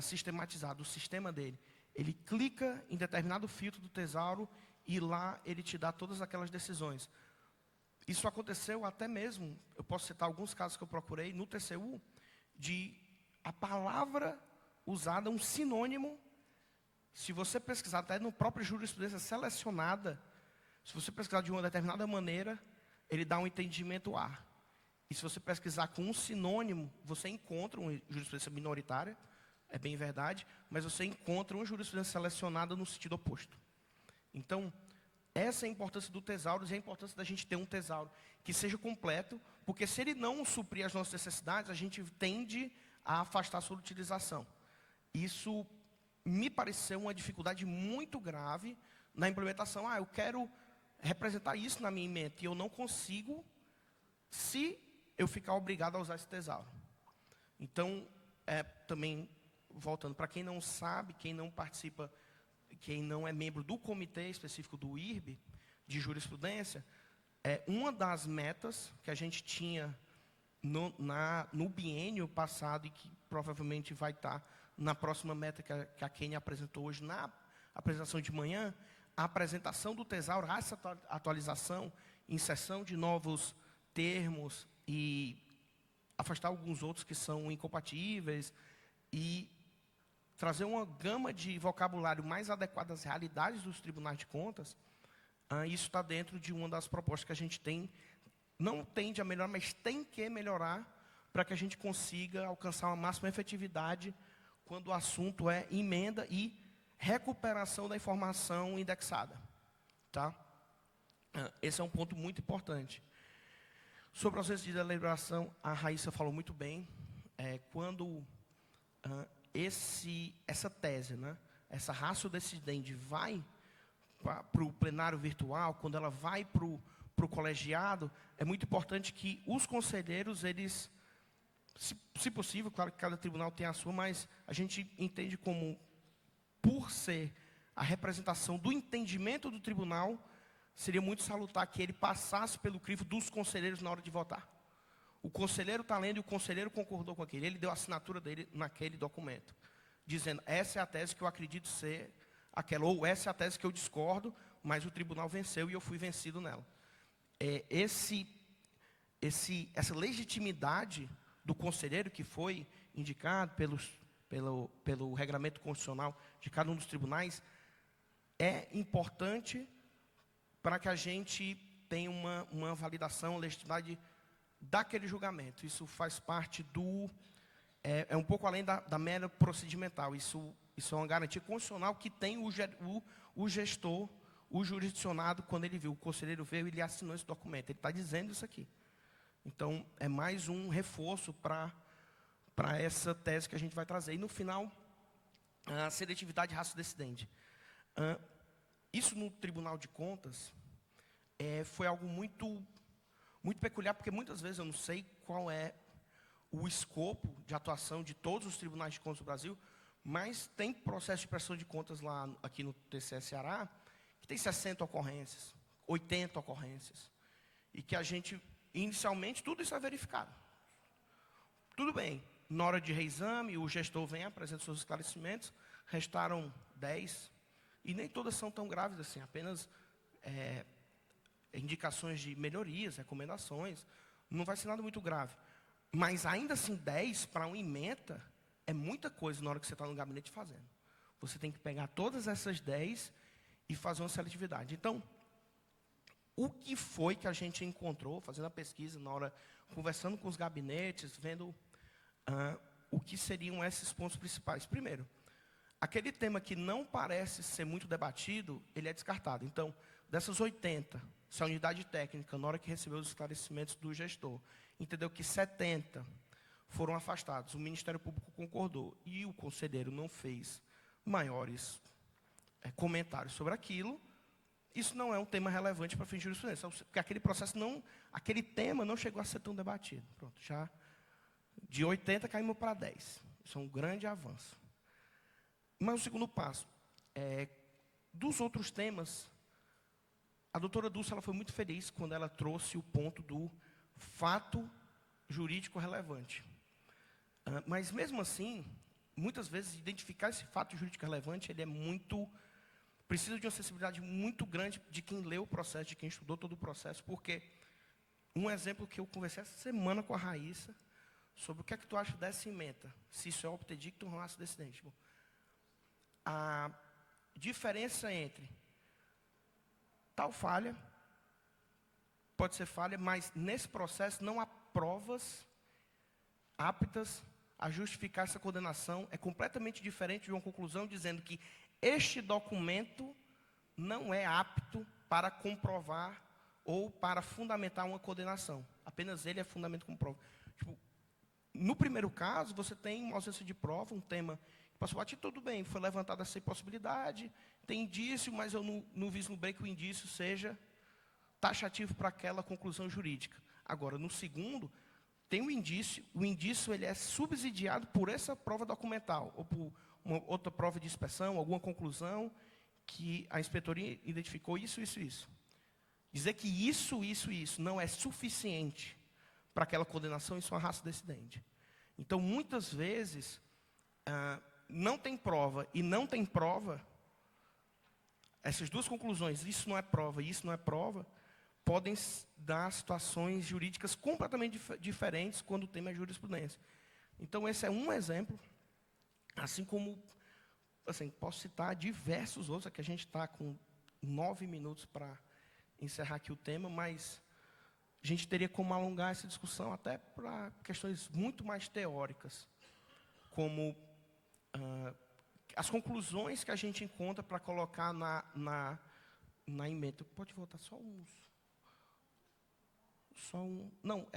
sistematizado, o sistema dele. Ele clica em determinado filtro do tesauro e lá ele te dá todas aquelas decisões. Isso aconteceu até mesmo, eu posso citar alguns casos que eu procurei no TCU, de a palavra usada, um sinônimo, se você pesquisar até no próprio jurisprudência selecionada, se você pesquisar de uma determinada maneira, ele dá um entendimento A. E se você pesquisar com um sinônimo, você encontra uma jurisprudência minoritária, é bem verdade, mas você encontra uma jurisprudência selecionada no sentido oposto. Então, essa é a importância do tesauro e a importância da gente ter um tesauro que seja completo, porque se ele não suprir as nossas necessidades, a gente tende a afastar a sua utilização. Isso me pareceu uma dificuldade muito grave na implementação. Eu quero representar isso na minha emenda e eu não consigo se eu ficar obrigado a usar esse tesauro. Então, também, voltando, para quem não sabe, quem não participa, quem não é membro do comitê específico do IRB, de jurisprudência, uma das metas que a gente tinha no biênio passado e que provavelmente vai estar na próxima meta que a Kênia apresentou hoje na apresentação de manhã, a apresentação do tesauro, essa atualização, inserção de novos termos e afastar alguns outros que são incompatíveis e trazer uma gama de vocabulário mais adequada às realidades dos tribunais de contas. Isso está dentro de uma das propostas que a gente tem. Não tende a melhorar, mas tem que melhorar para que a gente consiga alcançar uma máxima efetividade quando o assunto é emenda e recuperação da informação indexada. Tá? Esse é um ponto muito importante. Sobre o processo de deliberação, a Raíssa falou muito bem. Quando essa tese, né, essa ratio decidendi vai para o plenário virtual, quando ela vai para o colegiado, é muito importante que os conselheiros, eles, se possível, claro que cada tribunal tem a sua, mas a gente entende como, por ser a representação do entendimento do tribunal, seria muito salutar que ele passasse pelo crivo dos conselheiros na hora de votar. O conselheiro está lendo e o conselheiro concordou com aquele. Ele deu a assinatura dele naquele documento, dizendo, essa é a tese que eu acredito ser aquela, ou essa é a tese que eu discordo, mas o tribunal venceu e eu fui vencido nela. Essa legitimidade do conselheiro que foi indicado pelo regramento constitucional de cada um dos tribunais é importante para que a gente tenha uma validação, legitimidade daquele julgamento. Isso faz parte é um pouco além da mera procedimental. Isso é uma garantia constitucional que tem o gestor, o jurisdicionado, quando ele viu, o conselheiro veio, ele assinou esse documento. Ele está dizendo isso aqui. Então, é mais um reforço para essa tese que a gente vai trazer. E, no final, a seletividade raço-decidente. Isso no Tribunal de Contas foi algo muito, muito peculiar, porque muitas vezes eu não sei qual é o escopo de atuação de todos os tribunais de contas do Brasil, mas tem processo de prestação de contas lá aqui no TCE Ceará, que tem 60 ocorrências, 80 ocorrências, e que a gente, inicialmente, tudo isso é verificado. Tudo bem, na hora de reexame, o gestor vem, apresenta seus esclarecimentos, restaram 10, e nem todas são tão graves assim, apenas indicações de melhorias, recomendações, não vai ser nada muito grave. Mas, ainda assim, 10 para uma ementa é muita coisa na hora que você está no gabinete fazendo. Você tem que pegar todas essas 10 e fazer uma seletividade. Então, o que foi que a gente encontrou, fazendo a pesquisa, na hora, conversando com os gabinetes, vendo o que seriam esses pontos principais. Primeiro, aquele tema que não parece ser muito debatido, ele é descartado. Então, dessas 80, se a unidade técnica, na hora que recebeu os esclarecimentos do gestor, entendeu que 70 foram afastados, o Ministério Público concordou, e o conselheiro não fez maiores comentários sobre aquilo, isso não é um tema relevante para fins de jurisprudência, porque aquele tema não chegou a ser tão debatido. Pronto, já de 80 caímos para 10. Isso é um grande avanço. Mas o segundo passo, dos outros temas, a doutora Dulce ela foi muito feliz quando ela trouxe o ponto do fato jurídico relevante. Mas, mesmo assim, muitas vezes, identificar esse fato jurídico relevante, ele precisa de uma sensibilidade muito grande de quem leu o processo, de quem estudou todo o processo, porque um exemplo que eu conversei essa semana com a Raíssa, sobre o que é que tu acha dessa ementa, se isso é opte dictum ou raço-decidente. A diferença entre tal falha, pode ser falha, mas nesse processo não há provas aptas a justificar essa condenação, é completamente diferente de uma conclusão dizendo que este documento não é apto para comprovar ou para fundamentar uma condenação. Apenas ele é fundamento como prova. No primeiro caso, você tem uma ausência de prova, um tema que passou batido, tudo bem, foi levantada essa possibilidade, tem indício, mas eu não vislumbrei que o indício seja taxativo para aquela conclusão jurídica. Agora, no segundo, tem o indício ele é subsidiado por essa prova documental, ou por uma outra prova de inspeção, alguma conclusão que a inspetoria identificou isso. Dizer que isso não é suficiente para aquela condenação, isso é uma raço-decidente. Então, muitas vezes, não tem prova e não tem prova, essas duas conclusões, isso não é prova e isso não é prova, podem dar situações jurídicas completamente diferentes quando o tema é jurisprudência. Então, esse é um exemplo, assim como, posso citar diversos outros, aqui a gente está com 9 minutos para encerrar aqui o tema, mas a gente teria como alongar essa discussão até para questões muito mais teóricas, como as conclusões que a gente encontra para colocar na ementa. Pode voltar só um. Não,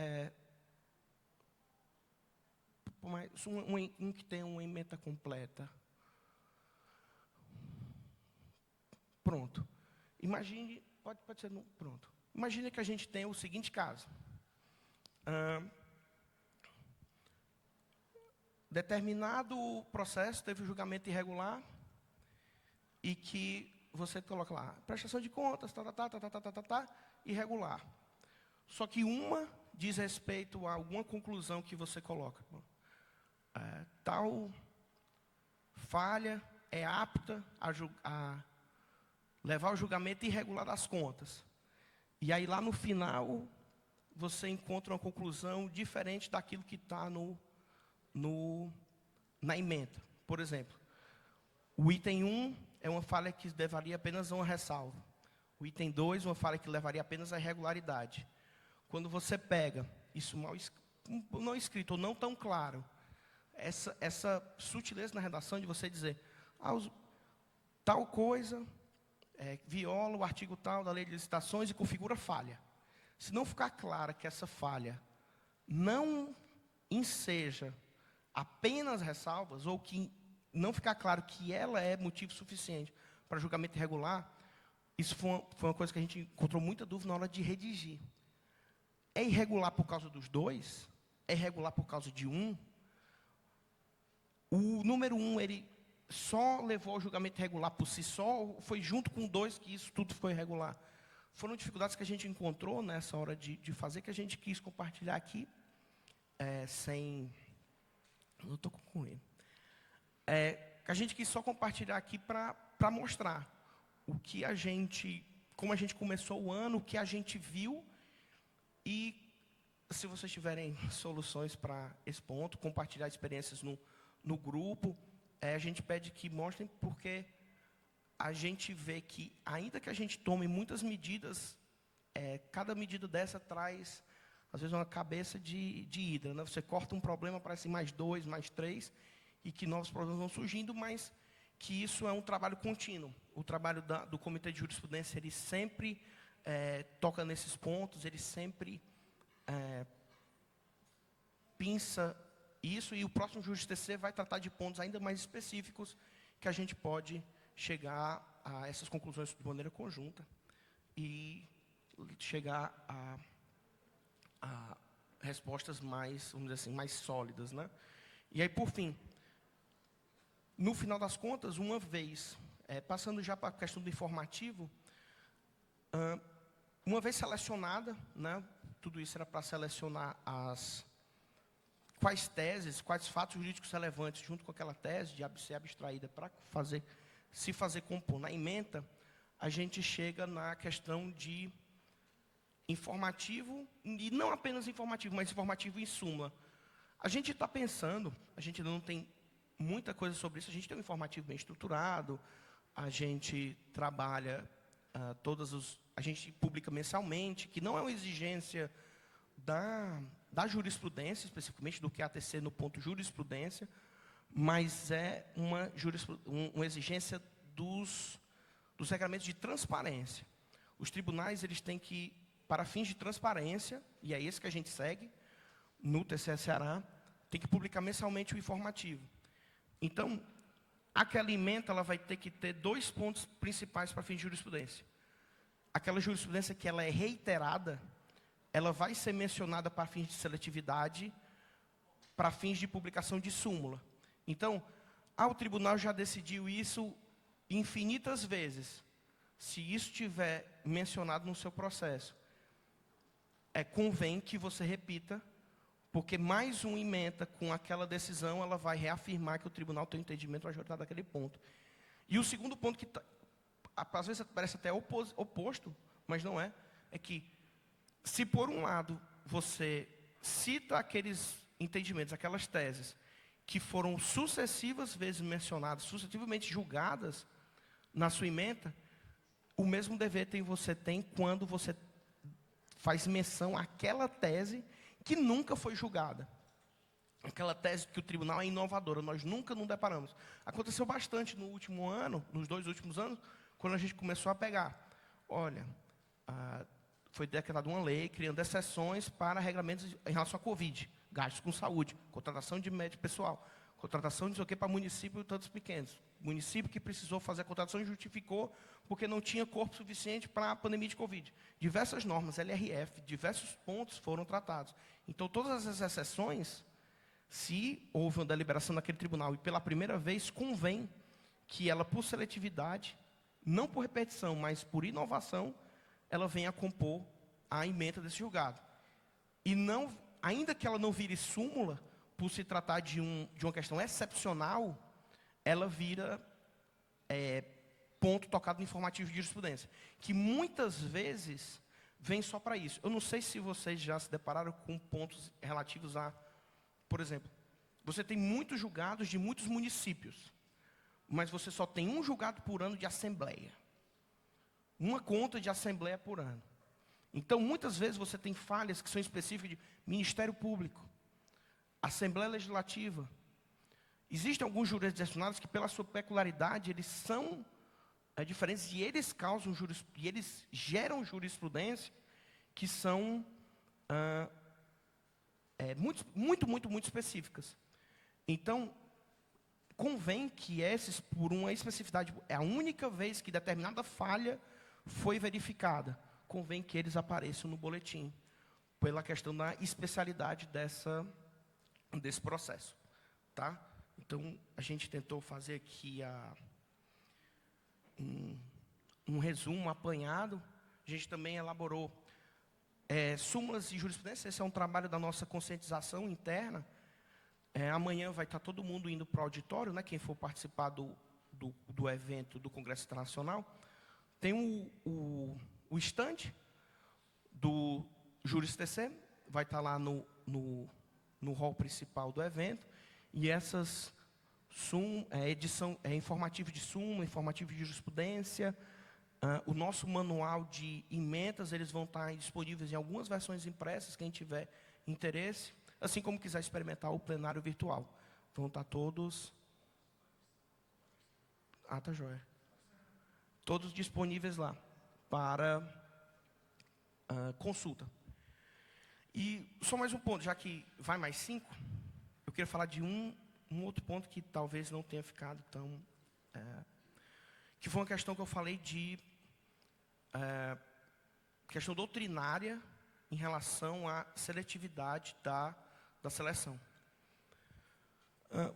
um que tem uma ementa completa. Pronto. Imagine, pode ser, pronto. Imagine que a gente tem o seguinte caso. Determinado processo teve um julgamento irregular e que você coloca lá, prestação de contas, irregular. Só que uma diz respeito a alguma conclusão que você coloca. Tal falha é apta a levar ao julgamento irregular das contas. E aí, lá no final, você encontra uma conclusão diferente daquilo que está na ementa. Por exemplo, o item 1 é uma falha que levaria apenas a uma ressalva. O item 2, uma falha que levaria apenas a irregularidade. Quando você pega isso não escrito ou não tão claro, essa sutileza na redação de você dizer, tal coisa viola o artigo tal da lei de licitações e configura falha. Se não ficar clara que essa falha não enseja apenas ressalvas, ou que não ficar claro que ela é motivo suficiente para julgamento irregular, isso foi uma coisa que a gente encontrou muita dúvida na hora de redigir. É irregular por causa dos dois? É irregular por causa de um? O número 1, ele só levou ao julgamento irregular por si só, ou foi junto com o 2 que isso tudo ficou irregular? Foram dificuldades que a gente encontrou nessa hora de fazer, que a gente quis compartilhar aqui, sem... Não estou concluindo. A gente quis só compartilhar aqui para mostrar o que a gente, como a gente começou o ano, o que a gente viu, e se vocês tiverem soluções para esse ponto, compartilhar experiências no grupo, a gente pede que mostrem, porque a gente vê que, ainda que a gente tome muitas medidas, cada medida dessa traz, às vezes, uma cabeça de hidra, né? Você corta um problema, aparecem mais 2, mais 3, e que novos problemas vão surgindo, mas que isso é um trabalho contínuo. O trabalho do Comitê de Jurisprudência, ele sempre toca nesses pontos, ele sempre pinça isso, e o próximo Juris TC vai tratar de pontos ainda mais específicos, que a gente pode chegar a essas conclusões de maneira conjunta e chegar a respostas mais, vamos dizer assim, mais sólidas, né? E aí, por fim, no final das contas, uma vez, passando já para a questão do informativo, uma vez selecionada, né, tudo isso era para selecionar quais teses, quais fatos jurídicos relevantes, junto com aquela tese, de ser abstraída para se fazer compor na ementa, a gente chega na questão de informativo, e não apenas informativo, mas informativo em súmula. A gente está pensando, a gente ainda não tem muita coisa sobre isso, a gente tem um informativo bem estruturado, a gente trabalha a gente publica mensalmente, que não é uma exigência da jurisprudência, especificamente do QATC no ponto jurisprudência, mas é uma exigência dos regramentos de transparência. Os tribunais, eles têm que, para fins de transparência, e é esse que a gente segue, no TCE Ceará, tem que publicar mensalmente o informativo. Então, aquela ementa, ela vai ter que ter 2 pontos principais para fins de jurisprudência. Aquela jurisprudência que ela é reiterada, ela vai ser mencionada para fins de seletividade, para fins de publicação de súmula. Então, o tribunal já decidiu isso infinitas vezes. Se isso estiver mencionado no seu processo, convém que você repita, porque mais uma ementa com aquela decisão, ela vai reafirmar que o tribunal tem um entendimento majoritário daquele ponto. E o segundo ponto, que às vezes parece até oposto, mas não é que, se por um lado você cita aqueles entendimentos, aquelas teses, que foram sucessivas vezes mencionadas, sucessivamente julgadas na sua ementa, o mesmo dever você tem quando você faz menção àquela tese que nunca foi julgada. Aquela tese que o tribunal é inovadora, nós nunca nos deparamos. Aconteceu bastante no último ano, nos 2 últimos anos, quando a gente começou a pegar. Olha, foi decretada uma lei criando exceções para regramentos em relação à Covid, gastos com saúde, contratação de médico pessoal, contratação de não sei o que para município e tantos pequenos. Município que precisou fazer a contratação e justificou porque não tinha corpo suficiente para a pandemia de Covid. Diversas normas, LRF, diversos pontos foram tratados. Então, todas as exceções, se houve uma deliberação naquele tribunal e pela primeira vez, convém que ela, por seletividade, não por repetição, mas por inovação, ela venha a compor a ementa desse julgado. E não, ainda que ela não vire súmula, por se tratar de uma questão excepcional, ela vira ponto tocado no informativo de jurisprudência, que muitas vezes vem só para isso. Eu não sei se vocês já se depararam com pontos relativos a, por exemplo, você tem muitos julgados de muitos municípios, mas você só tem um julgado por ano de assembleia. Uma conta de assembleia por ano. Então, muitas vezes você tem falhas que são específicas de Ministério Público, Assembleia Legislativa. Existem alguns jurisdicionados que, pela sua peculiaridade, eles são diferentes e eles causam e eles geram jurisprudência que são muito específicas. Então, convém que esses, por uma especificidade, é a única vez que determinada falha foi verificada, convém que eles apareçam no boletim, pela questão da especialidade desse processo. Tá? Então, a gente tentou fazer aqui um resumo, apanhado. A gente também elaborou súmulas de jurisprudência. Esse é um trabalho da nossa conscientização interna. Amanhã vai estar todo mundo indo para o auditório, né, quem for participar do evento do Congresso Internacional. Tem o stand do JurisTC, vai estar lá no hall principal do evento, e essas edição informativo de súmula, informativo de jurisprudência, o nosso manual de emendas, eles vão estar disponíveis em algumas versões impressas, quem tiver interesse, assim como quiser experimentar o plenário virtual. Vão estar todos... tá joia. Todos disponíveis lá para consulta. E só mais um ponto, já que vai mais 5, eu queria falar de um outro ponto que talvez não tenha ficado tão... que foi uma questão que eu falei de... questão doutrinária em relação à seletividade da seleção.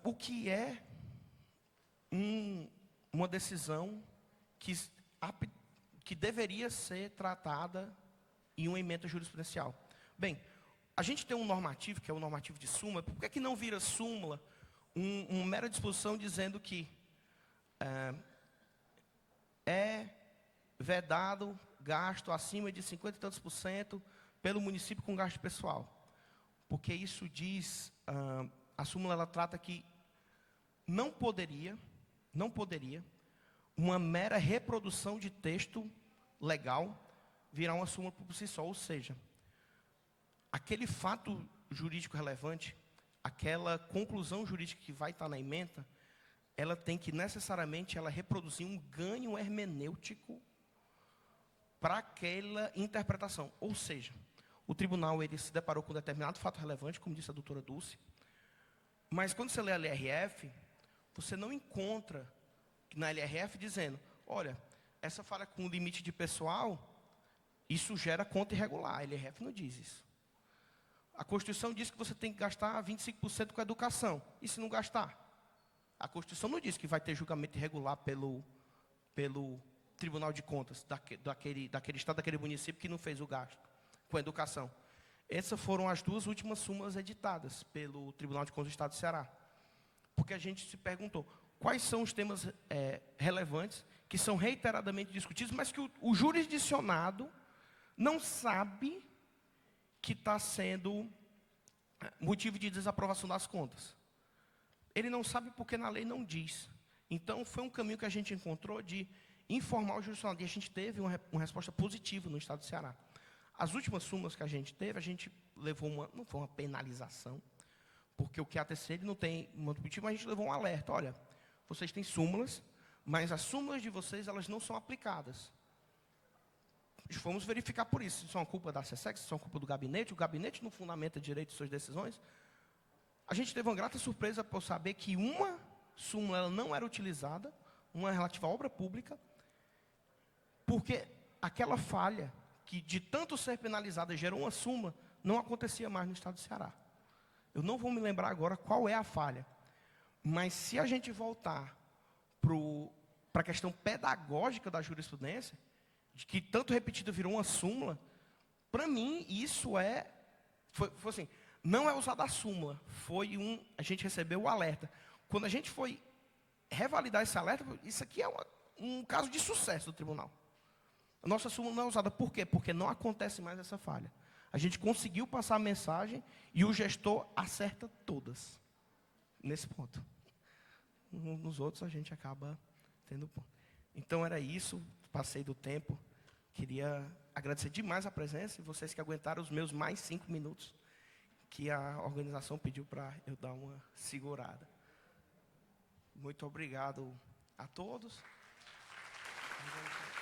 O que é uma decisão que deveria ser tratada em uma ementa jurisprudencial? Bem, a gente tem um normativo, que é o normativo de súmula. Por que não vira súmula uma mera disposição dizendo que é vedado gasto acima de 50 e tantos % pelo município com gasto pessoal? Porque isso diz, a súmula ela trata que não poderia uma mera reprodução de texto legal virar uma súmula por si só, ou seja, aquele fato jurídico relevante, aquela conclusão jurídica que vai estar na ementa, ela tem que necessariamente reproduzir um ganho hermenêutico para aquela interpretação. Ou seja, o tribunal ele se deparou com um determinado fato relevante, como disse a doutora Dulce, mas quando você lê a LRF, você não encontra na LRF dizendo, olha, essa falha com limite de pessoal, isso gera conta irregular. A LRF não diz isso. A Constituição diz que você tem que gastar 25% com a educação. E se não gastar? A Constituição não diz que vai ter julgamento irregular pelo Tribunal de Contas daquele estado, daquele município que não fez o gasto com a educação. Essas foram as duas últimas súmulas editadas pelo Tribunal de Contas do Estado do Ceará. Porque a gente se perguntou, quais são os temas relevantes que são reiteradamente discutidos, mas que o jurisdicionado não sabe que está sendo motivo de desaprovação das contas. Ele não sabe porque na lei não diz. Então, foi um caminho que a gente encontrou de informar o jurisdicionado. E a gente teve uma resposta positiva no Estado do Ceará. As últimas súmulas que a gente teve, a gente levou não foi uma penalização, porque o QATC ele não tem mando punitivo, mas a gente levou um alerta. Olha, vocês têm súmulas, mas as súmulas de vocês elas não são aplicadas. Fomos verificar por isso. Isso é uma culpa da SESEC, isso é uma culpa do gabinete. O gabinete não fundamenta direito de suas decisões. A gente teve uma grata surpresa por saber que uma súmula ela não era utilizada, uma relativa à obra pública, porque aquela falha, que de tanto ser penalizada gerou uma súmula, não acontecia mais no Estado do Ceará. Eu não vou me lembrar agora qual é a falha, mas se a gente voltar para a questão pedagógica da jurisprudência, de que tanto repetido virou uma súmula, para mim isso foi assim, não é usada a súmula, a gente recebeu o alerta. Quando a gente foi revalidar esse alerta, isso aqui é um caso de sucesso do tribunal. A nossa súmula não é usada. Por quê? Porque não acontece mais essa falha. A gente conseguiu passar a mensagem e o gestor acerta todas. Nesse ponto. Nos outros a gente acaba tendo ponto. Então era isso, passei do tempo. Queria agradecer demais a presença e vocês que aguentaram os meus mais 5 minutos que a organização pediu para eu dar uma segurada. Muito obrigado a todos. Obrigado.